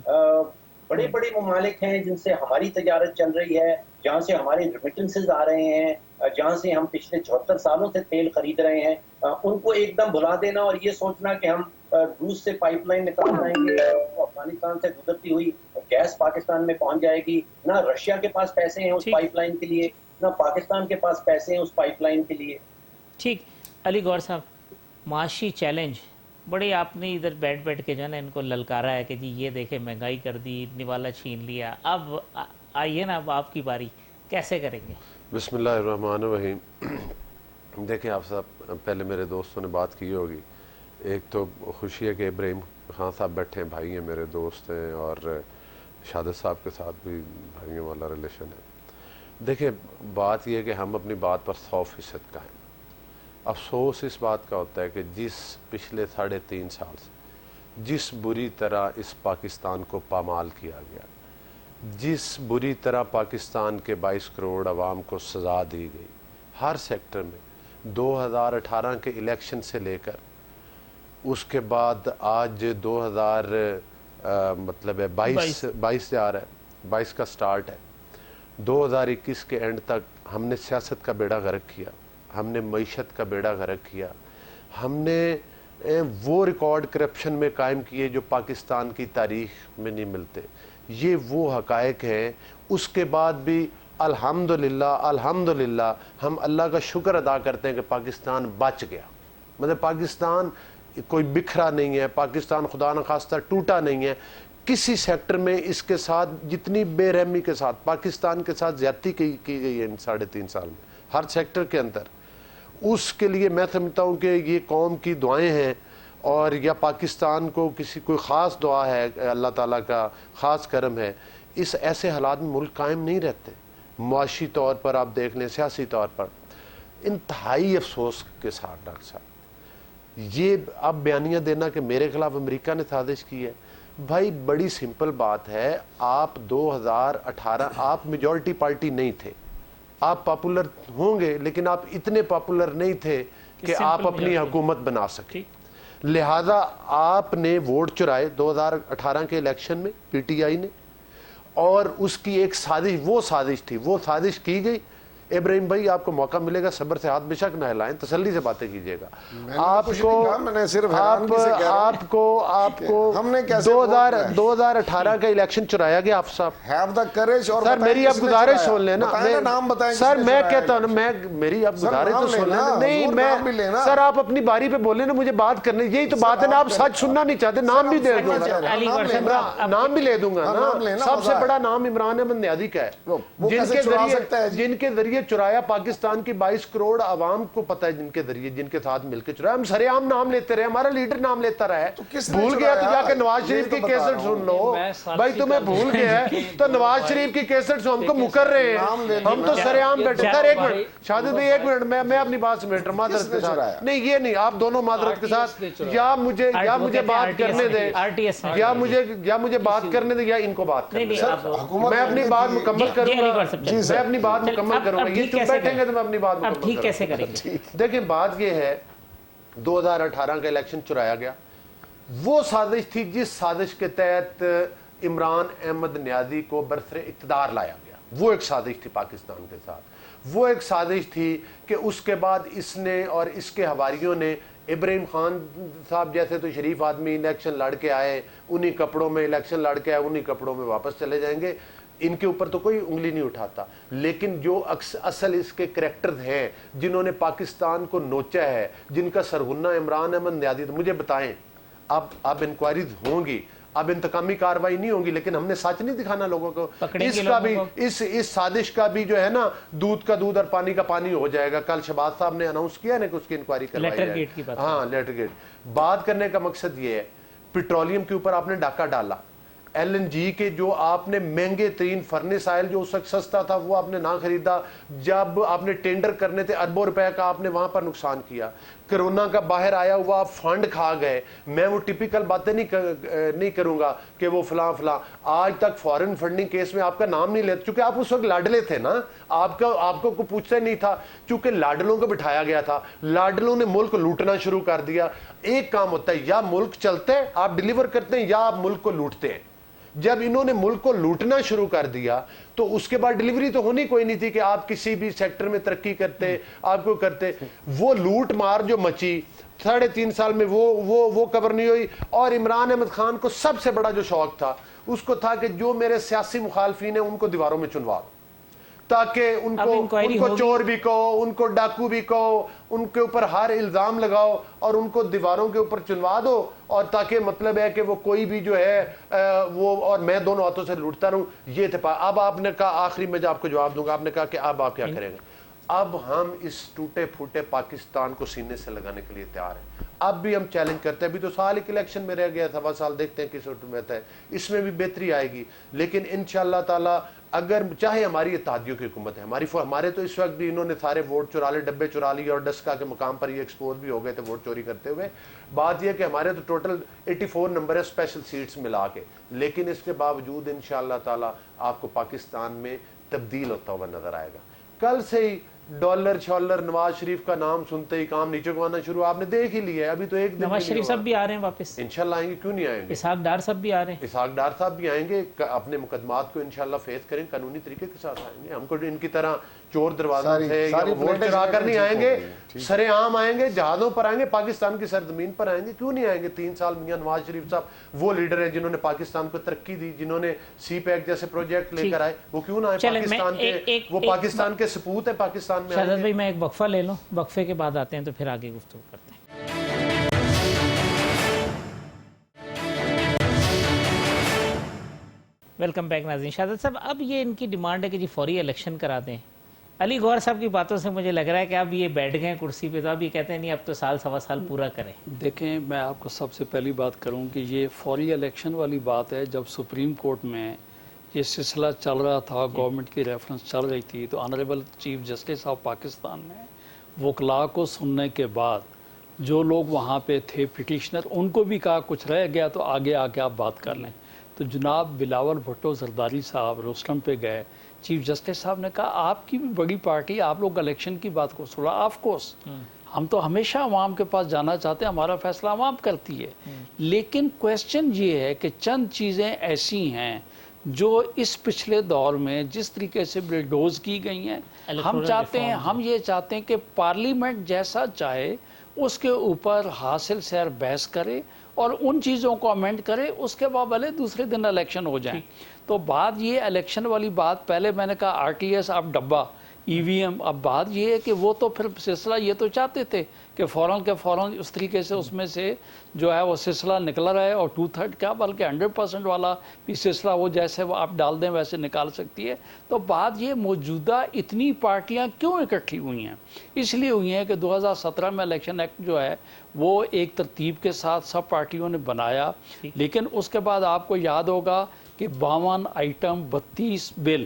بڑے بڑے ممالک ہیں جن سے ہماری تجارت چل رہی ہے، جہاں سے ہمارے ریمیٹنسز آ رہے ہیں، جہاں سے ہم پچھلے 74 سالوں سے تیل خرید رہے ہیں، ان کو ایک دم بھلا دینا اور یہ سوچنا کہ ہم روس سے پائپ لائن نکال لائیں گے، افغانستان سے گزرتی ہوئی گیس پاکستان میں پہنچ جائے گی۔ نہ رشیا کے پاس پیسے ہیں اس پائپ لائن کے لیے، نہ پاکستان کے پاس پیسے ہیں اس پائپ لائن کے لیے۔ ٹھیک، علی گور صاحب، معاشی چیلنج بڑی آپ نے ادھر بیٹھ بیٹھ کے جو ہے نا ان کو للکارا ہے کہ جی یہ دیکھیں مہنگائی کر دی، نوالا چھین لیا، اب آئیے نا اب آپ کی باری، کیسے کریں گے؟ بسم اللہ الرحمن الرحیم۔ دیکھیں آپ صاحب، پہلے میرے دوستوں نے بات کی ہوگی، ایک تو خوشی ہے کہ ابراہیم خان صاحب بیٹھے ہیں، بھائی ہیں، میرے دوست ہیں، اور شہادت صاحب کے ساتھ بھی بھائیوں والا ریلیشن ہے۔ دیکھیں بات یہ ہے کہ ہم اپنی بات پر 100% کا ہیں۔ افسوس اس بات کا ہوتا ہے کہ جس پچھلے 3.5 سال سے جس بری طرح اس پاکستان کو پامال کیا گیا، جس بری طرح پاکستان کے 22 کروڑ عوام کو سزا دی گئی ہر سیکٹر میں، 2018 کے الیکشن سے لے کر اس کے بعد آج 22 جا رہا ہے، 22 کا سٹارٹ ہے، 2021 کے اینڈ تک ہم نے سیاست کا بیڑا غرق کیا، ہم نے معیشت کا بیڑا غرق کیا، ہم نے وہ ریکارڈ کرپشن میں قائم کیے جو پاکستان کی تاریخ میں نہیں ملتے۔ یہ وہ حقائق ہیں۔ اس کے بعد بھی الحمدللہ ہم اللہ کا شکر ادا کرتے ہیں کہ پاکستان بچ گیا۔ مطلب پاکستان کوئی بکھرا نہیں ہے، پاکستان خدا نخواستہ ٹوٹا نہیں ہے۔ کسی سیکٹر میں اس کے ساتھ جتنی بے رحمی کے ساتھ پاکستان کے ساتھ زیادتی کی گئی ہے ان 3.5 سال میں، ہر سیکٹر کے اندر، اس کے لیے میں سمجھتا ہوں کہ یہ قوم کی دعائیں ہیں، اور یا پاکستان کو کوئی خاص دعا ہے، اللہ تعالیٰ کا خاص کرم ہے۔ اس ایسے حالات میں ملک قائم نہیں رہتے۔ معاشی طور پر آپ دیکھ لیں، سیاسی طور پر انتہائی افسوس کے ساتھ ڈاکٹر صاحب یہ اب بیانیہ دینا کہ میرے خلاف امریکہ نے سازش کی ہے، بھائی بڑی سمپل بات ہے۔ آپ 2018 آپ میجورٹی پارٹی نہیں تھے، آپ پاپولر ہوں گے لیکن آپ اتنے پاپولر نہیں تھے کہ آپ اپنی حکومت بنا سکیں، لہذا آپ نے ووٹ چرائے 2018 کے الیکشن میں پی ٹی آئی نے، اور اس کی ایک سازش، وہ سازش کی گئی۔ ابراہیم بھائی آپ کو موقع ملے گا، صبر سے ہاتھ بے شک نہ ہلائیں، تسلی سے باتیں کیجیے گا۔ آپ کو 2018 کا الیکشن چرایا گیا۔ آپ صاحب سر میری اب گزارش سن لینا، سر میں کہتا ہوں نا، میری اب گزارش تو سن لینا۔ نہیں میں سر آپ اپنی باری پہ بولیں نا، مجھے بات کرنے، یہی تو بات ہے نا، آپ سچ سننا نہیں چاہتے، نام بھی دے دوں گا، نام بھی لے دوں گا نا۔ سب سے بڑا نام عمران احمد نیازی کا ہے، جن کے ذریعے چرایا پاکستان کی 22 کروڑ عوام کو پتہ ہے، جن کے ذریعے، جن کے ساتھ مل کے چرایا۔ ہم سرے عام نام لیتے رہے، ہمارا لیڈر نام لیتا رہا ہے۔ بھول گیا تو جا کے نواز شریف کی کیسٹ سن لو بھائی، تمہیں بھول گیا ہے تو نواز شریف کی کیسٹ ہم کو مکر رہے ہیں، ہم تو سرے عام بیٹھے۔ سر ایک منٹ شاہد بھائی، ایک منٹ، میں اپنی بات سمیٹ رہا ہوں معذرت کے ساتھ۔ نہیں یہ نہیں، آپ دونوں معذرت کے ساتھ، یا مجھے بات کرنے دیں، یا مجھے بات کرنے دیں، یا ان کو بات کرنے دیں۔ میں اپنی بات مکمل کروں گا، میں اپنی بات مکمل کروں گا، یہ چپ بیٹھیں گے تو میں اپنی بات مکمل کروں گا۔ دیکھیں بات یہ ہے، 2018 کا الیکشن چرایا گیا، وہ سازش تھی جس سازش کے تحت عمران احمد نیازی کو برسر اقتدار لایا گیا۔ وہ ایک سازش تھی پاکستان کے ساتھ، وہ ایک سازش تھی کہ اس کے بعد اس نے اور اس کے حواریوں نے، ابراہیم خان صاحب جیسے تو شریف آدمی الیکشن لڑ کے آئے، انہی کپڑوں میں الیکشن لڑ کے آئے، انہی کپڑوں میں واپس چلے جائیں گے، ان کے اوپر تو کوئی انگلی نہیں اٹھاتا۔ لیکن جو اصل اس کے کریکٹرز ہیں، جنہوں نے پاکستان کو نوچا ہے، جن کا سرغنہ عمران احمد نیازی، تو مجھے بتائیں، اب انکوائریز ہوں گی، اب انتقامی کاروائی نہیں ہوگی، لیکن ہم نے سچ نہیں دکھانا لوگوں کو۔ اس کا بھی، اس سازش کا بھی جو ہے نا، دودھ کا دودھ اور پانی کا پانی ہو جائے گا۔ کل شہباز صاحب نے اناؤنس کیا ہے نا کہ اس کی انکوائری کروائی جائے۔ ہاں لیٹر گیٹ۔ بات کرنے کا مقصد یہ ہے، پیٹرولیم کے اوپر آپ نے ڈاکہ ڈالا، ایل این جی کے جو آپ نے مہنگے ترین فرنس آئل جو اس وقت سستا تھا وہ آپ نے نہ خریدا، جب آپ نے ٹینڈر کرنے تھے اربوں روپے کا، آپ نے وہاں پر نقصان کیا۔ کرونا کا باہر آیا ہوا آپ فنڈ کھا گئے۔ میں وہ ٹپیکل باتیں نہیں کروں گا کہ وہ فلاں فلاں، آج تک فارن فنڈنگ کیس میں آپ کا نام نہیں لیتے، چونکہ آپ اس وقت لاڈلے تھے نا، آپ کو کوئی پوچھتا نہیں تھا، چونکہ لاڈلوں کو بٹھایا گیا تھا۔ لاڈلوں نے ملک لوٹنا شروع کر دیا۔ ایک کام ہوتا ہے، یا ملک چلتا ہے آپ ڈیلیور کرتے ہیں، یا آپ ملک کو لوٹتے ہیں۔ جب انہوں نے ملک کو لوٹنا شروع کر دیا تو اس کے بعد ڈیلیوری تو ہونی کوئی نہیں تھی کہ آپ کسی بھی سیکٹر میں ترقی کرتے، آپ کو کرتے۔ وہ لوٹ مار جو مچی 3.5 سال میں، وہ کور نہیں ہوئی۔ اور عمران احمد خان کو سب سے بڑا جو شوق تھا، اس کو تھا کہ جو میرے سیاسی مخالفین ہیں ان کو دیواروں میں چنوا دو۔ تاکہ ان کو چور بھی کہو، ان کو ڈاکو بھی کہو، ان کے اوپر ہر الزام لگاؤ اور ان کو دیواروں کے اوپر چنوا دو، اور تاکہ مطلب ہے کہ وہ کوئی بھی جو ہے وہ اور میں دونوں ہاتھوں سے لوٹتا رہوں. یہ تھا. اب آپ نے کہا آخری میں جو آپ کو جواب دوں گا، آپ نے کہا کہ اب آپ کیا کریں گے. اب ہم اس ٹوٹے پھوٹے پاکستان کو سینے سے لگانے کے لیے تیار ہیں. اب بھی ہم چیلنج کرتے ہیں. ابھی تو سال ایک الیکشن میں رہ گیا، 1.25 سال، دیکھتے ہیں کس وقت میں آتا ہے. اس میں بھی بہتری آئے گی، لیکن انشاءاللہ تعالی اگر چاہے ہماری اتحادیوں کی حکومت ہے، ہمارے تو اس وقت بھی انہوں نے سارے ووٹ چرا لے، ڈبے چرا لیے، اور ڈسکا کے مقام پر یہ ایکسپوز بھی ہو گئے تھے ووٹ چوری کرتے ہوئے. بات یہ کہ ہمارے تو ٹوٹل 84 نمبر ہے اسپیشل سیٹس ملا کے، لیکن اس کے باوجود انشاءاللہ تعالی آپ کو پاکستان میں تبدیل ہوتا ہوا نظر آئے گا. کل سے ہی ڈالر شالر نواز شریف کا نام سنتے ہی کام نیچے کو آنا شروع، آپ نے دیکھ ہی لیا ہے. ابھی تو ایک دن نواز شریف صاحب بھی آ رہے ہیں واپس، انشاءاللہ آئیں گے. کیوں نہیں آئیں گے؟ اسحاق ڈار صاحب بھی آ رہے ہیں. اسحاق ڈار صاحب بھی آئیں گے، اپنے مقدمات کو انشاءاللہ فیس کریں، قانونی طریقے کے ساتھ آئیں گے. ہم کو ان کی طرح چور دروازوں سے یا ووٹ چرا کر نہیں آئیں گے، سرے عام آئیں گے، جہازوں پر آئیں گے، پاکستان کی سرزمین پر آئیں گے. کیوں نہیں آئیں گے؟ 3 سال میاں نواز شریف صاحب وہ لیڈر ہیں جنہوں نے پاکستان کو ترقی دی، جنہوں نے سی پیک جیسے پروجیکٹ لے کر آئے. وہ کیوں نہ آئے؟ پاکستان کے وہ پاکستان کے سپوت ہے، پاکستان میں. شہزاد بھائی میں ایک وقفہ لے لوں، وقفے کے بعد آتے ہیں تو پھر آگے گفتگو کرتے ہیں. ویلکم بیک ناظرین. شہزاد صاحب اب یہ ان کی ڈیمانڈ ہے کہ جی فوری الیکشن کرا دیں. علی گوہر صاحب کی باتوں سے مجھے لگ رہا ہے کہ اب یہ بیٹھ گئے کرسی پہ، تو اب یہ کہتے ہیں نہیں اب تو سال سوا سال پورا کریں. دیکھیں میں آپ کو سب سے پہلی بات کروں کہ یہ فوری الیکشن والی بات ہے. جب سپریم کورٹ میں یہ سلسلہ چل رہا تھا، گورنمنٹ کی ریفرنس چل رہی تھی، تو honourable chief justice of Pakistan نے وکلاء کو سننے کے بعد جو لوگ وہاں پہ تھے پٹیشنر، ان کو بھی کہا کچھ رہ گیا تو آگے آ کے آپ بات کر لیں. تو جناب بلاول بھٹو زرداری صاحب روسٹم پہ گئے. چیف جسٹس صاحب نے کہا آپ کی بھی بڑی پارٹی، آپ لوگ الیکشن کی بات کو سنا. آف کورس ہم تو ہمیشہ عوام کے پاس جانا چاہتے ہیں، ہمارا فیصلہ عوام کرتی ہے. لیکن کویسچن یہ ہے کہ چند چیزیں ایسی ہیں جو اس پچھلے دور میں جس طریقے سے بلڈوز کی گئی ہیں، ہم یہ چاہتے ہیں کہ پارلیمنٹ جیسا چاہے اس کے اوپر حاصل سیر بحث کرے اور ان چیزوں کو امینڈ کرے، اس کے بعد بھلے دوسرے دن الیکشن ہو جائیں. تو بات یہ الیکشن والی بات، پہلے میں نے کہا آر ٹی ایس اب ڈبہ ای وی ایم، اب بات یہ ہے کہ وہ تو پھر سلسلہ یہ تو چاہتے تھے کہ فوراً کے فوراً اس طریقے سے اس میں سے جو ہے وہ سلسلہ نکلا رہے، اور 2/3 کیا بلکہ 100% والا بھی سلسلہ وہ جیسے وہ آپ ڈال دیں ویسے نکال سکتی ہے. تو بات یہ موجودہ اتنی پارٹیاں کیوں اکٹھی ہوئی ہیں؟ اس لیے ہوئی ہیں کہ 2017 میں الیکشن ایکٹ جو ہے وہ ایک ترتیب کے ساتھ سب پارٹیوں نے بنایا، لیکن اس کے بعد آپ کو یاد ہوگا کہ 52 آئٹم 32 بل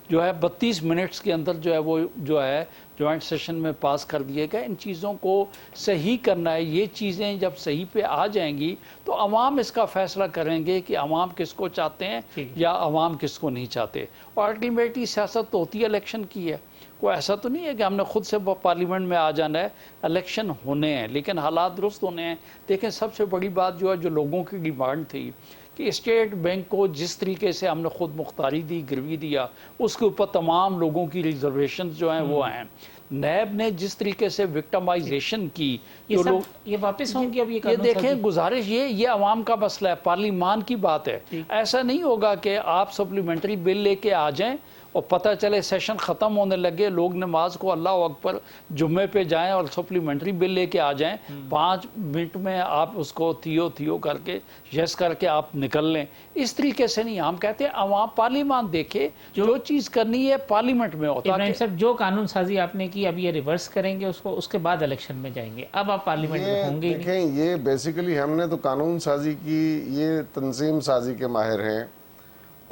جو ہے 32 منٹس کے اندر جو ہے وہ جو ہے جوائنٹ سیشن میں پاس کر دیے گئے. ان چیزوں کو صحیح کرنا ہے. یہ چیزیں جب صحیح پہ آ جائیں گی تو عوام اس کا فیصلہ کریں گے کہ عوام کس کو چاہتے ہیں یا عوام کس کو نہیں چاہتے. اور الٹیمیٹلی سیاست تو ہوتی ہے الیکشن کی ہے، کوئی ایسا تو نہیں ہے کہ ہم نے خود سے پارلیمنٹ میں آ جانا ہے. الیکشن ہونے ہیں لیکن حالات درست ہونے ہیں. دیکھیں سب سے بڑی بات جو ہے جو لوگوں کی ڈیمانڈ تھی کہ اسٹیٹ بینک کو جس طریقے سے ہم نے خود مختاری دی، گروی دیا، اس کے اوپر تمام لوگوں کی ریزرویشنز جو ہیں وہ ہیں. نیب نے جس طریقے سے وکٹمائزیشن کی، یہ واپس ہوں گی. اب یہ دیکھیں گزارش یہ عوام کا مسئلہ ہے، پارلیمان کی بات ہے. ایسا نہیں ہوگا کہ آپ سپلیمنٹری بل لے کے آ جائیں اور پتہ چلے سیشن ختم ہونے لگے، لوگ نماز کو اللہ اکبر جمعے پہ جائیں اور سپلیمنٹری بل لے کے آ جائیں، 5 منٹ میں آپ اس کو تھیو کر کے یس کر کے آپ نکل لیں. اس طریقے سے نہیں. ہم کہتے ہیں عوام پارلیمان دیکھے، جو چیز کرنی ہے پارلیمنٹ میں ہوتا ہے. ابراہیم صاحب جو قانون سازی آپ نے کی اب یہ ریورس کریں گے اس کو، اس کے بعد الیکشن میں جائیں گے. اب آپ پارلیمنٹ میں ہوں گے. دیکھیں یہ بیسیکلی ہم نے تو قانون سازی کی، یہ تنظیم سازی کے ماہر ہیں،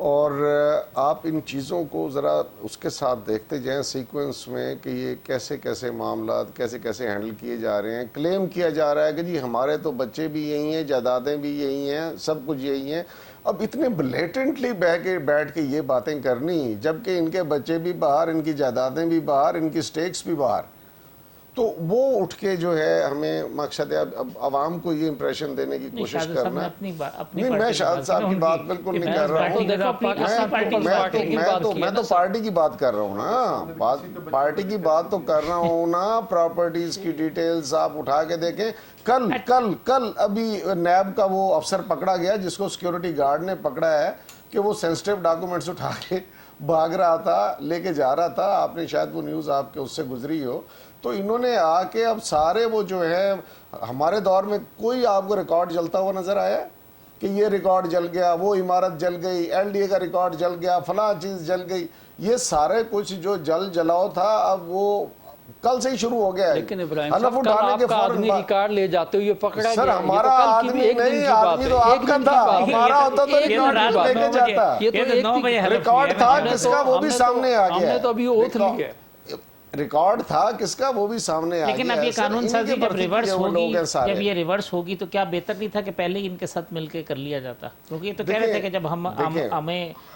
اور آپ ان چیزوں کو ذرا اس کے ساتھ دیکھتے جائیں سیکوینس میں کہ یہ کیسے کیسے معاملات کیسے کیسے ہینڈل کیے جا رہے ہیں. کلیم کیا جا رہا ہے کہ جی ہمارے تو بچے بھی یہی ہیں، جائیدادیں بھی یہی ہیں، سب کچھ یہی ہیں. اب اتنے بلیٹنٹلی بیٹھ کے یہ باتیں کرنی، جبکہ ان کے بچے بھی باہر، ان کی جائیدادیں بھی باہر، ان کی سٹیکس بھی باہر، تو وہ اٹھ کے جو ہے ہمیں مقصد ہے اب عوام کو یہ امپریشن دینے کی کوشش کرنا ہے. نہیں میں شاہد صاحب کی بات بالکل نہیں کر رہا ہوں، میں تو پارٹی کی بات کر رہا ہوں نا، پارٹی کی بات تو کر رہا ہوں نا. پراپرٹیز کی ڈیٹیلز آپ اٹھا کے دیکھیں. کل ابھی نیب کا وہ افسر پکڑا گیا جس کو سیکیورٹی گارڈ نے پکڑا ہے کہ وہ سینسٹیو ڈاکومنٹس اٹھا کے بھاگ رہا تھا, لے کے جا رہا تھا, آپ نے شاید وہ نیوز آپ کے اس سے گزری ہو, تو انہوں نے آ کے اب سارے وہ جو ہے, ہمارے دور میں کوئی آپ کو ریکارڈ جلتا ہوا نظر آیا کہ یہ ریکارڈ جل گیا, وہ عمارت جل گئی, ایل ڈی اے کا ریکارڈ جل گیا, فلاں چیز جل گئی, یہ سارے کچھ جو جلاؤ تھا اب وہ کل سے ہی شروع ہو گیا ہے. لیکن ابراہیم صاحب کل آپ کا آدمی ریکارڈ لے جاتے ہوئے پکڑا گیا. سر ہمارا آدمی نہیں, آدمی تو آپ کا تھا, ہمارا ہوتا تو ریکارڈ لے کے جاتا. ریکارڈ تھا کس کا وہ بھی سامنے آ گیا, ہم نے تو ابھی اوتھ لی ہے, ریکارڈ تھا کس کا وہ بھی سامنے آ گیا. لیکن اب یہ قانون سازی جب ریورس ہوگی, جب یہ ریورس ہوگی تو کیا بہتر نہیں تھا کہ پہلے ہی ان کے ساتھ مل کے کر لیا جاتا, کیونکہ یہ تو کہہ رہے تھے کہ جب ہمیں موقع ملے گا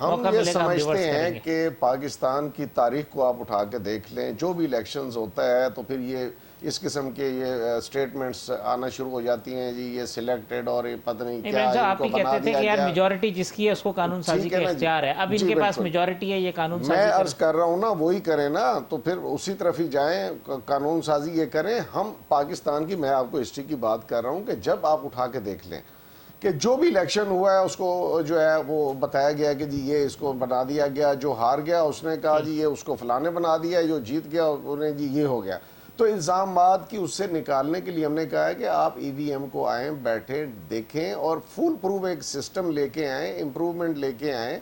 ہم ریورس کریں گے. ہیں کہ پاکستان کی تاریخ کو آپ اٹھا کے دیکھ لیں, جو بھی الیکشنز ہوتا ہے تو پھر یہ اس قسم کے یہ سٹیٹمنٹس آنا شروع ہو جاتی ہیں, جی یہ سلیکٹڈ اور یہ پتہ نہیں کیا آپ ہی کہتے تھے کہ یار میجورٹی جس کی ہے اس کو قانون سازی کا اختیار ہے, اب ان کے پاس میجورٹی ہے, یہ قانون سازی. میں عرض کر رہا ہوں نا وہی کریں نا, تو پھر اسی طرف ہی جائیں, قانون سازی یہ کریں. ہم پاکستان کی, میں آپ کو ہسٹری کی بات کر رہا ہوں کہ جب آپ اٹھا کے دیکھ لیں کہ جو بھی الیکشن ہوا ہے اس کو جو ہے وہ بتایا گیا کہ جی یہ اس کو بنا دیا گیا, جو ہار گیا اس نے کہا جی یہ اس کو فلاں نے بنا دیا, جو جیت گیا انہیں جی یہ ہو گیا. تو الزامات کی اس سے نکالنے کے لیے ہم نے کہا ہے کہ آپ ای وی ایم کو آئیں, بیٹھیں, دیکھیں اور فل پروف ایک سسٹم لے کے آئیں, امپروومنٹ لے کے آئیں,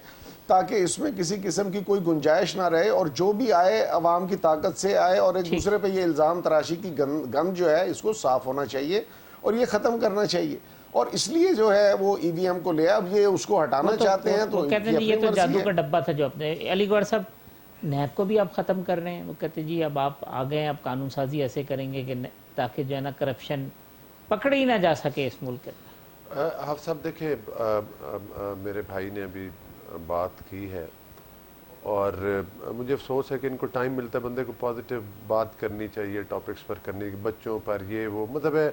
تاکہ اس میں کسی قسم کی کوئی گنجائش نہ رہے, اور جو بھی آئے عوام کی طاقت سے آئے, اور ایک دوسرے پہ یہ الزام تراشی کی گند جو ہے اس کو صاف ہونا چاہیے اور یہ ختم کرنا چاہیے. اور اس لیے جو ہے وہ ای وی ایم کو لیا, اب یہ اس کو ہٹانا چاہتے ہیں تو کہتے ہیں یہ تو جادو کا ڈبہ تھا جو اپنے علی گڑھ صاحب نیب کو بھی آپ ختم کر رہے ہیں. وہ کہتے ہیں جی اب آپ آ گئے ہیں, اب قانون سازی ایسے کریں گے کہ تاکہ جو ہے نا کرپشن پکڑ ہی نہ جا سکے اس ملک کے. حافظ صاحب دیکھیں, میرے بھائی نے ابھی بات کی ہے اور مجھے افسوس ہے کہ ان کو ٹائم ملتا ہے, بندے کو پازیٹیو بات کرنی چاہیے, ٹاپکس پر کرنی, بچوں پر, یہ وہ مطلب ہے.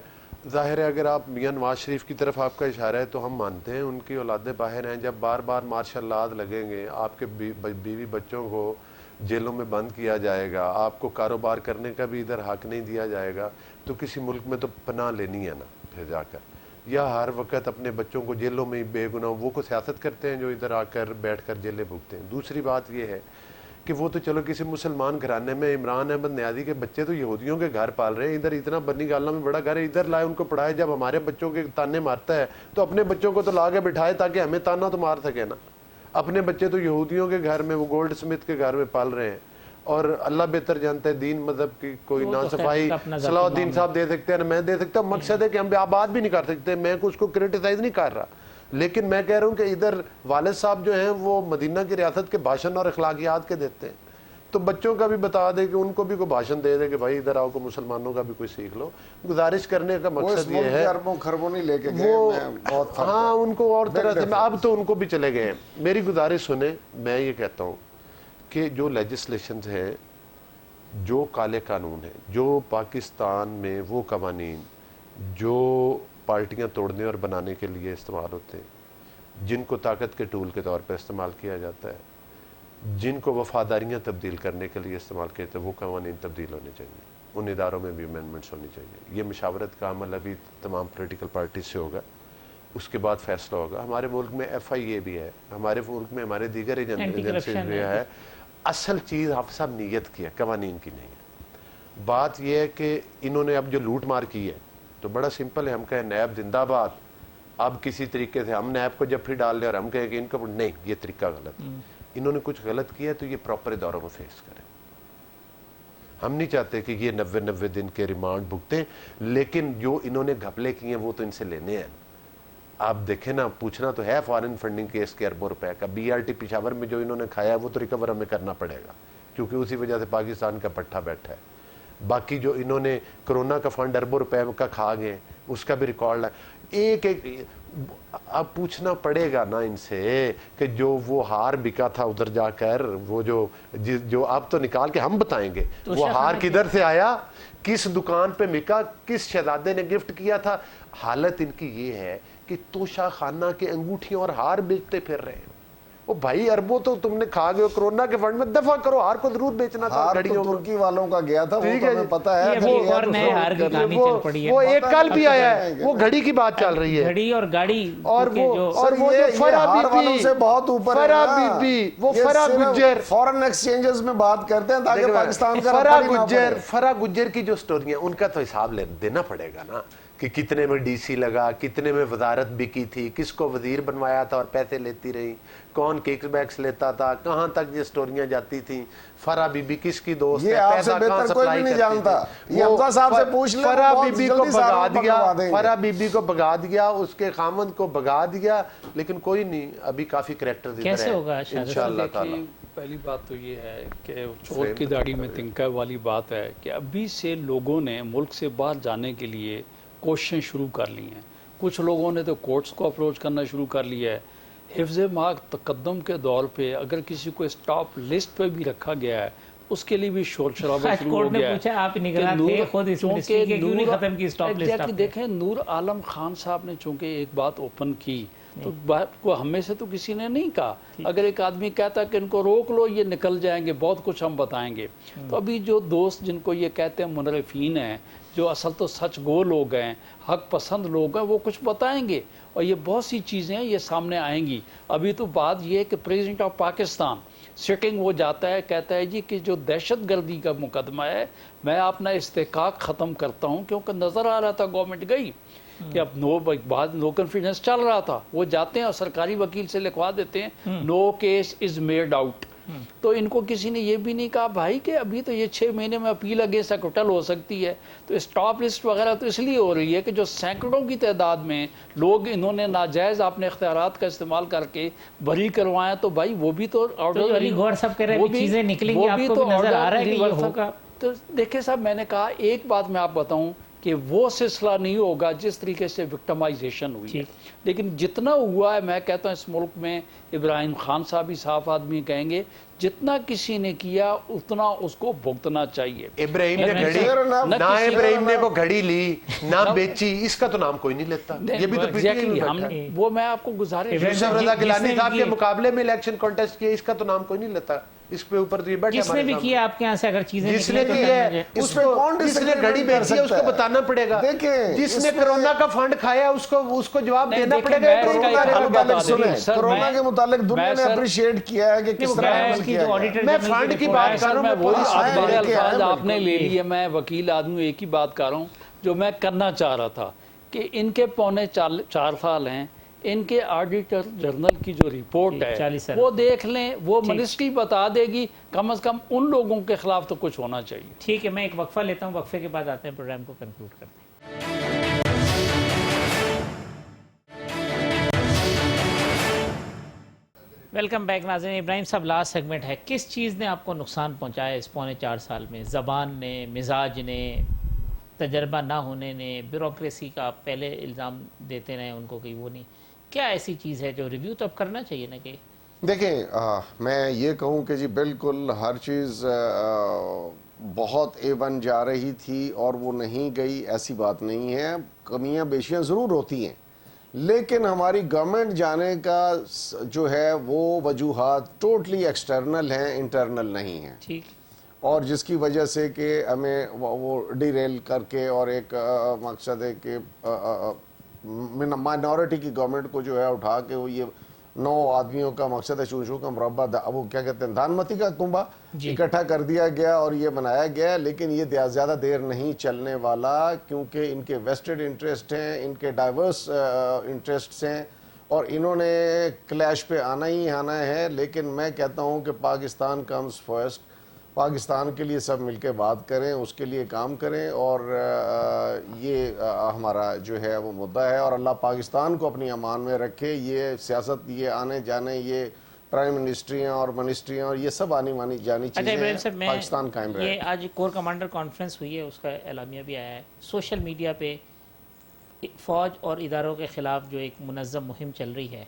ظاہر ہے اگر آپ میاں نواز شریف کی طرف آپ کا اشارہ ہے تو ہم مانتے ہیں ان کی اولادیں باہر ہیں, جب بار بار مارشل لاء لگیں گے, آپ کے بیوی بچوں کو جیلوں میں بند کیا جائے گا, آپ کو کاروبار کرنے کا بھی ادھر حق نہیں دیا جائے گا, تو کسی ملک میں تو پناہ لینی ہے نا پھر جا کر, یا ہر وقت اپنے بچوں کو جیلوں میں بے گناہ وہ کو سیاست کرتے ہیں جو ادھر آ کر بیٹھ کر جیلیں بھگتے ہیں. دوسری بات یہ ہے کہ وہ تو چلو کسی مسلمان گھرانے میں, عمران احمد نیازی کے بچے تو یہودیوں کے گھر پال رہے ہیں, ادھر اتنا بنی گالہ میں بڑا گھر ہے, ادھر لائے ان کو پڑھائے. جب ہمارے بچوں کے تانے مارتا ہے تو اپنے بچوں کو تو لا کے بٹھائے تاکہ ہمیں تانا تو مار سکے نا. اپنے بچے تو یہودیوں کے گھر میں, وہ گولڈ سمتھ کے گھر میں پال رہے ہیں, اور اللہ بہتر جانتا ہے دین مذہب کی کوئی نا صفائی صلاح الدین صاحب دے سکتے ہیں, میں دے سکتا ہوں. مقصد ہے کہ ہم آباد بھی نہیں کر سکتے, میں اس کو کرٹیسائز نہیں کر رہا, لیکن میں کہہ رہا ہوں کہ ادھر والد صاحب جو ہیں وہ مدینہ کی ریاست کے بھاشن اور اخلاقیات کے دیتے ہیں, تو بچوں کا بھی بتا دے کہ ان کو بھی کوئی بھاشن دے دے کہ بھائی ادھر آؤ کو مسلمانوں کا بھی کوئی سیکھ لو. گزارش کرنے کا مقصد یہ ہے وہ ہاں ان کو اور طرح سے, اب تو ان کو بھی چلے گئے ہیں. میری گزارش سنیں, میں یہ کہتا ہوں کہ جو لیجسلیشنز ہیں, جو کالے قانون ہیں, جو پاکستان میں وہ قوانین جو پارٹیاں توڑنے اور بنانے کے لیے استعمال ہوتے ہیں, جن کو طاقت کے ٹول کے طور پہ استعمال کیا جاتا ہے, جن کو وفاداریاں تبدیل کرنے کے لیے استعمال کیا جاتا ہے, وہ قوانین تبدیل ہونے چاہیے. ان اداروں میں بھی امینڈمنٹس ہونی چاہیے. یہ مشاورت کا عمل ابھی تمام پولیٹیکل پارٹیز سے ہوگا, اس کے بعد فیصلہ ہوگا. ہمارے ملک میں ایف آئی اے بھی ہے, ہمارے ملک میں ہمارے دیگر ایجنسیز بھی ہے. اصل چیز حافظ صاحب نیت کی ہے, قوانین کی نہیں ہے. بات یہ ہے کہ انہوں نے اب جو لوٹ مار کی ہے تو بڑا سمپل ہے, ہم کہیں نیب زندہ باد, اب کسی طریقے سے ہم نیب کو جب پھر ڈال دیں اور ہم کہیں کہ ان کو نہیں یہ طریقہ غلط ہے. انہوں نے کچھ غلط کیا تو یہ پراپر اداروں میں فیس کریں. ہم نہیں چاہتے کہ یہ 90 دن کے ریمانڈ بھگتیں, لیکن جو انہوں نے گھپلے کیے ہیں وہ تو ان سے لینے ہیں. آپ دیکھیں نا, پوچھنا تو ہے فارن فنڈنگ کیس کے اربوں روپے کا. بی آر ٹی پشاور میں جو انہوں نے کھایا ہے وہ تو ریکور ہمیں کرنا پڑے گا, کیونکہ اسی وجہ سے پاکستان کا پٹھا بیٹھا ہے. باقی جو انہوں نے کرونا کا فنڈ اربوں روپے کا کھا گئے, اس کا بھی ریکارڈ ہے. ایک اب پوچھنا پڑے گا نا ان سے کہ جو وہ ہار بکا تھا ادھر جا کر, وہ جو اب تو نکال کے ہم بتائیں گے وہ ہار کدھر سے آیا, کس دکان پہ مکا, کس شہزادے نے گفٹ کیا تھا. حالت ان کی یہ ہے کہ توشہ خانہ کے انگوٹھیاں اور ہار بیچتے پھر رہے ہیں. وہ بھائی اربوں تو تم نے کھا گئے کورونا کے فنڈ میں، دفع کرو، ہار کو درود بیچنا تھا گھڑیوں کو. ترکی والوں کا گیا تھا، وہ ہمیں پتہ ہے. وہ ایک کل بھی آیا ہے، وہ گھڑی کی بات چل رہی ہے، گھڑی اور گاڑی. اور وہ جو فرح بی بی سے بہت اوپر ہے، فرح بی بی، وہ فرح گجر فورن ایکسچینجز میں بات کرتے ہیں تاکہ پاکستان کا فرح گجر کی جو سٹوریاں، ان کا تو حساب دینا پڑے گا نا، کہ کتنے میں ڈی سی لگا، کتنے میں وزارت بکی تھی، کس کو وزیر بنوایا تھا اور پیسے لیتی رہی، کون کیک بیکس لیتا تھا، کہاں تک یہ سٹوریاں جاتی تھیں، فرح بی بی کس کی دوست ہے، یہ آپ سے بہتر کوئی بھی نہیں جانتا. یہ حمزہ صاحب سے پوچھ لیں، فرح بی بی کو بگا دیا، فرح بی بی کو بگا دیا، اس کے خامند کو بگا دیا، لیکن کوئی نہیں، ابھی کافی کریکٹر دیتا ہے. کیسے ہوگا انشاءاللہ تعالی؟ پہلی بات تو یہ ہے کہ چور کی داڑھی میں تنکا والی بات ہے کہ ابھی سے لوگوں نے ملک سے باہر جانے کے لیے کوششیں شروع کر لی ہیں. کچھ لوگوں نے تو کورٹس کو اپروچ کرنا شروع کر لیا ہے. حفظ ماغ تقدم کے دور پہ اگر کسی کو اسٹاپ لسٹ پہ بھی رکھا گیا ہے اس کے لیے بھی شور شرابہ شروع ہو گیا ہے. دیکھیں نور عالم خان صاحب نے چونکہ ایک بات اوپن کی تو بات کو ہمیں سے تو کسی نے نہیں کہا. اگر ایک آدمی کہتا کہ ان کو روک لو یہ نکل جائیں گے، بہت کچھ ہم بتائیں گے. تو ابھی جو دوست جن کو یہ کہتے ہیں منرفین ہیں، جو اصل تو سچ گو لوگ ہیں، حق پسند لوگ ہیں، وہ کچھ بتائیں گے اور یہ بہت سی چیزیں یہ سامنے آئیں گی. ابھی تو بات یہ ہے کہ پریزیڈنٹ آف پاکستان سٹنگ وہ جاتا ہے، کہتا ہے جی کہ جو دہشت گردی کا مقدمہ ہے میں اپنا استحقاق ختم کرتا ہوں، کیونکہ نظر آ رہا تھا گورنمنٹ گئی کہ اب نو کنفیڈنس چل رہا تھا. وہ جاتے ہیں اور سرکاری وکیل سے لکھوا دیتے ہیں نو کیس از میڈ آؤٹ. تو ان کو کسی نے یہ بھی نہیں کہا بھائی کہ ابھی تو یہ 6 مہینے میں اپیل اگینسٹ اکوٹل ہو سکتی ہے. تو اسٹاپ لسٹ وغیرہ تو اس لیے ہو رہی ہے کہ جو سینکڑوں کی تعداد میں لوگ انہوں نے ناجائز اپنے اختیارات کا استعمال کر کے بری کروایا، تو بھائی وہ بھی تو تو دیکھیں صاحب میں نے کہا ایک بات میں آپ بتاؤں کہ وہ سلسلہ نہیں ہوگا جس طریقے سے وکٹمائزیشن ہوئی ہے، لیکن جتنا ہوا ہے میں کہتا ہوں اس ملک میں، ابراہیم خان صاحب بھی صاف آدمی کہیں گے، جتنا کسی نے کیا اتنا اس کو بھگتنا چاہیے. ابراہیم نے گھڑی نہ ابراہیم نے وہ گھڑی لی نہ بیچی، اس کا تو نام کوئی نہیں لیتا. یہ بھی تو وہ میں آپ کو گزارش یوسف رضا گیلانی صاحب کے مقابلے میں الیکشن کانٹیسٹ کیا، اس کا تو نام کوئی نہیں لیتا. اس پہ اوپر جس نے بھی کیا آپ کے یہاں سے اگر چیزیں جس نے کی ہے اس پہ جس نے گھڑی بیچی ہے اس کو بتانا پڑے گا. جس نے کرونا کا فنڈ کھایا اس کو جواب دینا پڑے گا. کرونا کے متعلق دنیا نے اپریشیٹ کیا ہے کہ کس طرح میں فنڈ کی بات کر رہا ہوں. میرے الفاظ آپ نے لے لیے، میں وکیل آدمی ایک ہی بات کر رہا ہوں جو میں کرنا چاہ رہا تھا کہ ان کے پونے 4 سال ہیں، ان کے آڈیٹر جنرل کی جو رپورٹ ہے وہ دیکھ لیں، وہ منسٹری بتا دے گی، کم از کم ان لوگوں کے خلاف تو کچھ ہونا چاہیے. ٹھیک ہے، میں ایک وقفہ لیتا ہوں، وقفے کے بعد آتے ہیں پروگرام کو کنکلوڈ کرتے ہیں. ویلکم بیک ناظرین. ابراہیم صاحب لاسٹ سیگمنٹ ہے، کس چیز نے آپ کو نقصان پہنچایا اس پونے 4 سال میں؟ زبان نے، مزاج نے، تجربہ نہ ہونے نے، بیوروکریسی کا آپ پہلے الزام دیتے رہے ان کو کہ وہ نہیں، کیا ایسی چیز ہے جو ریویو تو اب کرنا چاہیے نا؟ کہ دیکھیں میں یہ کہوں کہ جی بالکل ہر چیز بہت A1 جا رہی تھی اور وہ نہیں گئی، ایسی بات نہیں ہے. کمیاں بیشیاں ضرور ہوتی ہیں، لیکن ہماری گورنمنٹ جانے کا جو ہے وہ وجوہات ٹوٹلی ایکسٹرنل ہیں، انٹرنل نہیں ہیں. ٹھیک. اور جس کی وجہ سے کہ ہمیں وہ ڈی ریل کر کے، اور ایک مقصد ہے کہ مائنورٹی کی گورنمنٹ کو جو ہے اٹھا کے وہ یہ 9 آدمیوں کا مقصد ہے چونچوں کا مربع، وہ کیا کہتے ہیں دھان متی کا کنبا اکٹھا کر دیا گیا اور یہ بنایا گیا. لیکن یہ زیادہ دیر نہیں چلنے والا، کیونکہ ان کے ویسٹڈ انٹرسٹ ہیں، ان کے ڈائیورس انٹرسٹس ہیں اور انہوں نے کلیش پہ آنا ہی آنا ہے. لیکن میں کہتا ہوں کہ پاکستان کمز فرسٹ. پاکستان کے لیے سب مل کے بات کریں، اس کے لیے کام کریں، اور یہ ہمارا جو ہے وہ مدعا ہے. اور اللہ پاکستان کو اپنی امان میں رکھے. یہ سیاست، یہ آنے جانے، یہ پرائم منسٹریاں اور منسٹریاں اور یہ سب آنی مانی جانی چیزیں پاکستان قائم رہے. یہ آج کور کمانڈر کانفرنس ہوئی ہے، اس کا اعلامیہ بھی آیا ہے. سوشل میڈیا پہ فوج اور اداروں کے خلاف جو ایک منظم مہم چل رہی ہے،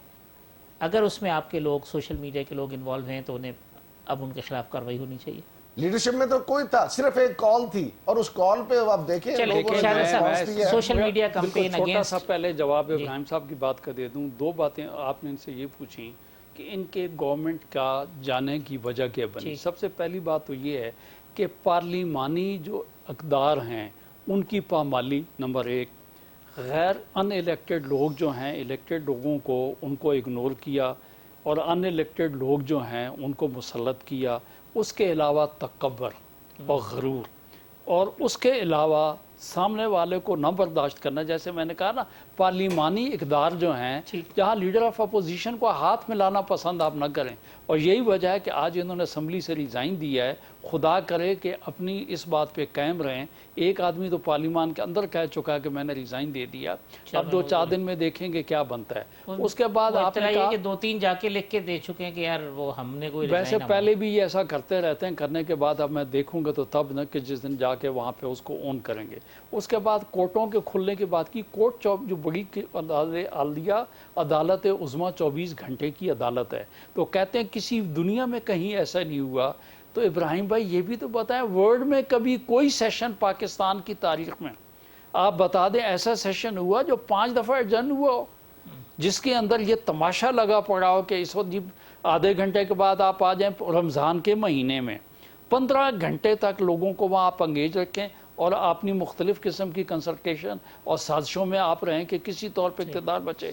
اگر اس میں آپ کے لوگ، سوشل میڈیا کے لوگ انوالو ہیں تو انہیں اب ان کے خلاف کارروائی ہونی چاہیے. لیڈرشپ میں تو کوئی تھا، صرف ایک کال تھی اور اس کال پہ آپ دیکھیں سوشل میڈیا کمپین چھوٹا سا پہلے جواب ابراہیم صاحب کی بات کا دے دوں. 2 باتیں آپ نے ان سے یہ پوچھیں کہ ان کے گورنمنٹ کا جانے کی وجہ کیا بنی. سب سے پہلی بات تو یہ ہے کہ پارلیمانی جو اقدار ہیں ان کی پامالی نمبر ایک. غیر ان الیکٹڈ لوگ جو ہیں الیکٹڈ لوگوں کو ان کو اگنور کیا اور ان الیکٹڈ لوگ جو ہیں ان کو مسلط کیا. اس کے علاوہ تکبر اور غرور اور اس کے علاوہ سامنے والے کو نہ برداشت کرنا. جیسے میں نے کہا نا پارلیمانی اقدار جو ہیں جہاں لیڈر آف اپوزیشن کو ہاتھ ملانا پسند آپ نہ کریں, اور یہی وجہ ہے کہ آج انہوں نے اسمبلی سے ریزائن دیا ہے. خدا کرے کہ اپنی اس بات پہ قائم رہیں. ایک آدمی تو پارلیمان کے اندر کہہ چکا ہے کہ میں نے ریزائن دے دیا, اب 2-4 دن میں دیکھیں گے کیا بنتا ہے. اس کے بعد آپ نے کہا کہ 2-3 جا کے لکھ کے دے چکے ہیں کہ یار وہ ہم نے کوئی ویسے پہلے بھی یہ ایسا کرتے رہتے ہیں, کرنے کے بعد اب میں دیکھوں گا تو تب نہ کہ جس دن جا کے وہاں پہ اس کو اون کریں گے. اس کے بعد کورٹوں کے کھلنے کی بات کی. کورٹ جو بڑی عالیہ عدالت عظمیٰ 24 گھنٹے کی عدالت ہے, تو کہتے ہیں کسی دنیا میں کہیں ایسا نہیں ہوا. تو ابراہیم بھائی یہ بھی تو بتائیں ورلڈ میں کبھی کوئی سیشن پاکستان کی تاریخ میں آپ بتا دیں ایسا سیشن ہوا جو 5 دفعہ ایڈجرن ہوا ہو, جس کے اندر یہ تماشا لگا پڑا ہو کہ اس وقت آدھے گھنٹے کے بعد آپ آ جائیں رمضان کے مہینے میں 15 گھنٹے تک لوگوں کو وہاں آپ انگیج رکھیں اور اپنی مختلف قسم کی کنسلٹیشن اور سازشوں میں آپ رہیں کہ کسی طور پہ اقتدار بچے.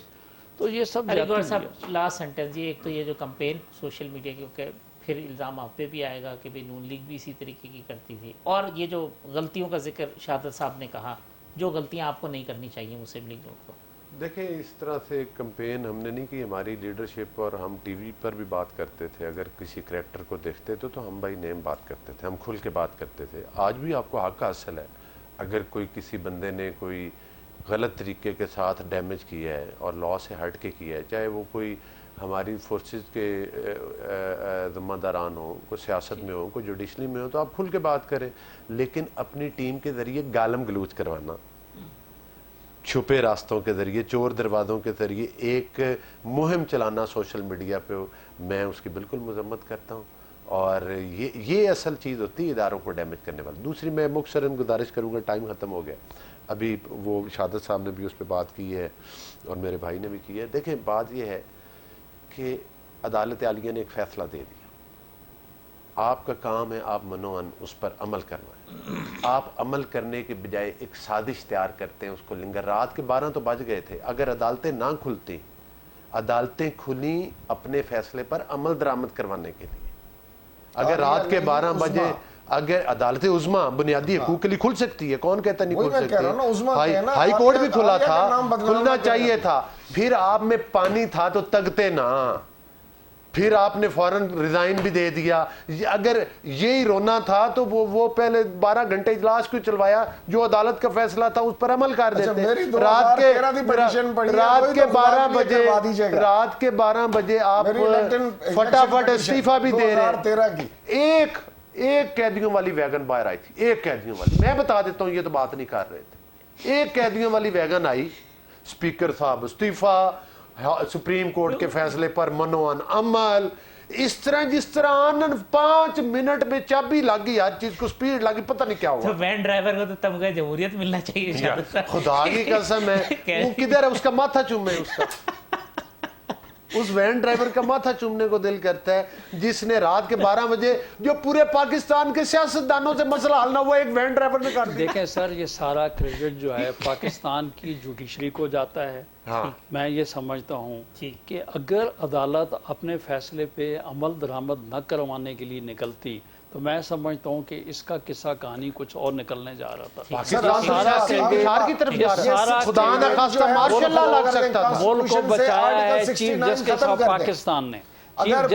تو یہ سب لاسٹ سینٹنس یہ ایک تو یہ جو کمپین سوشل میڈیا کی, پھر الزام آپ پہ بھی آئے گا کہ نون لیگ بھی اسی طریقے کی کرتی تھی, اور یہ جو غلطیوں کا ذکر شہادت صاحب نے کہا جو غلطیاں آپ کو نہیں کرنی چاہیے مسلم لیگ کو. دیکھیں اس طرح سے کمپین ہم نے نہیں کی. ہماری لیڈرشپ اور ہم ٹی وی پر بھی بات کرتے تھے, اگر کسی کریکٹر کو دیکھتے تھے تو ہم بائی نیم بات کرتے تھے, ہم کھل کے بات کرتے تھے. آج بھی آپ کو حق حاصل ہے, اگر کوئی کسی بندے نے کوئی غلط طریقے کے ساتھ ڈیمیج کیا ہے اور لا سے ہٹ کے کیا ہے, چاہے وہ کوئی ہماری فورسز کے ذمہ داران ہوں, کوئی سیاست میں ہوں, کوئی جوڈیشلی میں ہوں, تو آپ کھل کے بات کریں. لیکن اپنی ٹیم کے ذریعے گالم گلوچ کروانا, چھپے راستوں کے ذریعے, چور دروازوں کے ذریعے ایک مہم چلانا سوشل میڈیا پہ, میں اس کی بالکل مذمت کرتا ہوں. اور یہ اصل چیز ہوتی ہے اداروں کو ڈیمیج کرنے والی. دوسری میں مختصراً گزارش کروں گا, ٹائم ختم ہو گیا. ابھی وہ شہادت صاحب نے بھی اس پہ بات کی ہے اور میرے بھائی نے بھی کی ہے. دیکھیں بات یہ ہے کہ عدالت عالیہ نے ایک فیصلہ دے دیا, آپ کا کام ہے آپ منوعن اس پر عمل کرنا ہے. آپ عمل کرنے کے بجائے ایک سازش تیار کرتے ہیں, اس کو لنگر. رات کے 12 تو بج گئے تھے. اگر عدالتیں نہ کھلتی, عدالتیں کھلیں اپنے فیصلے پر عمل درآمد کروانے کے لیے. اگر رات کے 12 بجے اگر عدالت عظمیٰ بنیادی حقوق کے لیے کھل سکتی ہے, کون کہتا نہیں کھل سکتی؟ ہائی کورٹ بھی کھلا تھا, کھلنا چاہیے تھا. پھر آپ میں پانی تھا تو تگتے نہ, پھر آپ نے فوراً ریزائن بھی دے دیا. اگر یہی رونا تھا تو وہ پہلے 12 گھنٹے اجلاس کیوں چلوایا؟ جو عدالت کا فیصلہ تھا اس پر عمل کر دیتے. رات کے 12 بجے آپ فٹافٹ استعفیٰ بھی دے رہے. ایک قیدیوں والی ویگن باہر آئی تھی, ایک قیدیوں والی. میں بتا دیتا ہوں, یہ تو بات نہیں کر رہے تھے. ایک قیدیوں والی ویگن آئی, اسپیکر صاحب استعفیٰ, سپریم کورٹ کے فیصلے پر منوعن عمل. اس طرح جس طرح 5 منٹ میں چابی لگ گئی, ہر چیز کو سپیڈ لگی, پتہ نہیں کیا ہوا. وین ڈرائیور کو تو تمغہ جمہوریت ملنا چاہیے. خدا کی قسم ہے, وہ کدھر ہے, اس کا ماتھا چومے, اس کا اس وین ڈرائیور کا ماتھا چومنے کو دل کرتا ہے جس نے رات کے 12 بجے جو پورے پاکستان کے سیاستدانوں سے مسئلہ حل نہ ہوا ایک وین ڈرائیور نے کر دیا. دیکھیں سر, یہ سارا کریڈٹ جو ہے پاکستان کی جوڈیشری کو جاتا ہے. میں یہ سمجھتا ہوں کہ اگر عدالت اپنے فیصلے پہ عمل درآمد نہ کروانے کے لیے نکلتی تو میں سمجھتا ہوں کہ اس کا قصہ کہانی کچھ اور نکلنے جا رہا تھا. خدا نہ خواستہ مارشل لا لگ سکتا تھا. ملک کو بچایا ہے چیف جسٹس آف پاکستان نے. اگر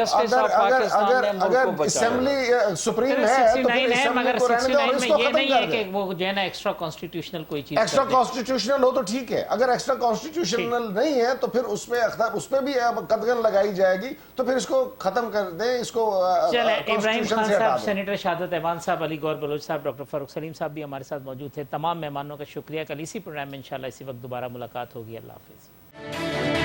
اسمبلی سپریم ہے تو مگر 69 میں یہ نہیں ہے کہ وہ جو ہے نا ایکسٹرا کانسٹیٹیوشنل کوئی چیز, ایکسٹرا کانسٹیٹیوشنل ہو تو ٹھیک ہے. اگر ایکسٹرا کانسٹیٹیوشنل نہیں ہے تو پھر اس پہ بھی قدغن لگائی جائے گی, تو پھر اس کو ختم کر دیں, اس کو. چلیں, ابراہیم خان صاحب, سینیٹر شہادت ایوان صاحب, علی گور بلوچ صاحب, ڈاکٹر فاروق سلیم صاحب بھی ہمارے ساتھ موجود تھے. تمام مہمانوں کا شکریہ. کل اسی پروگرام میں انشاءاللہ اسی وقت دوبارہ ملاقات ہوگی. اللہ حافظ.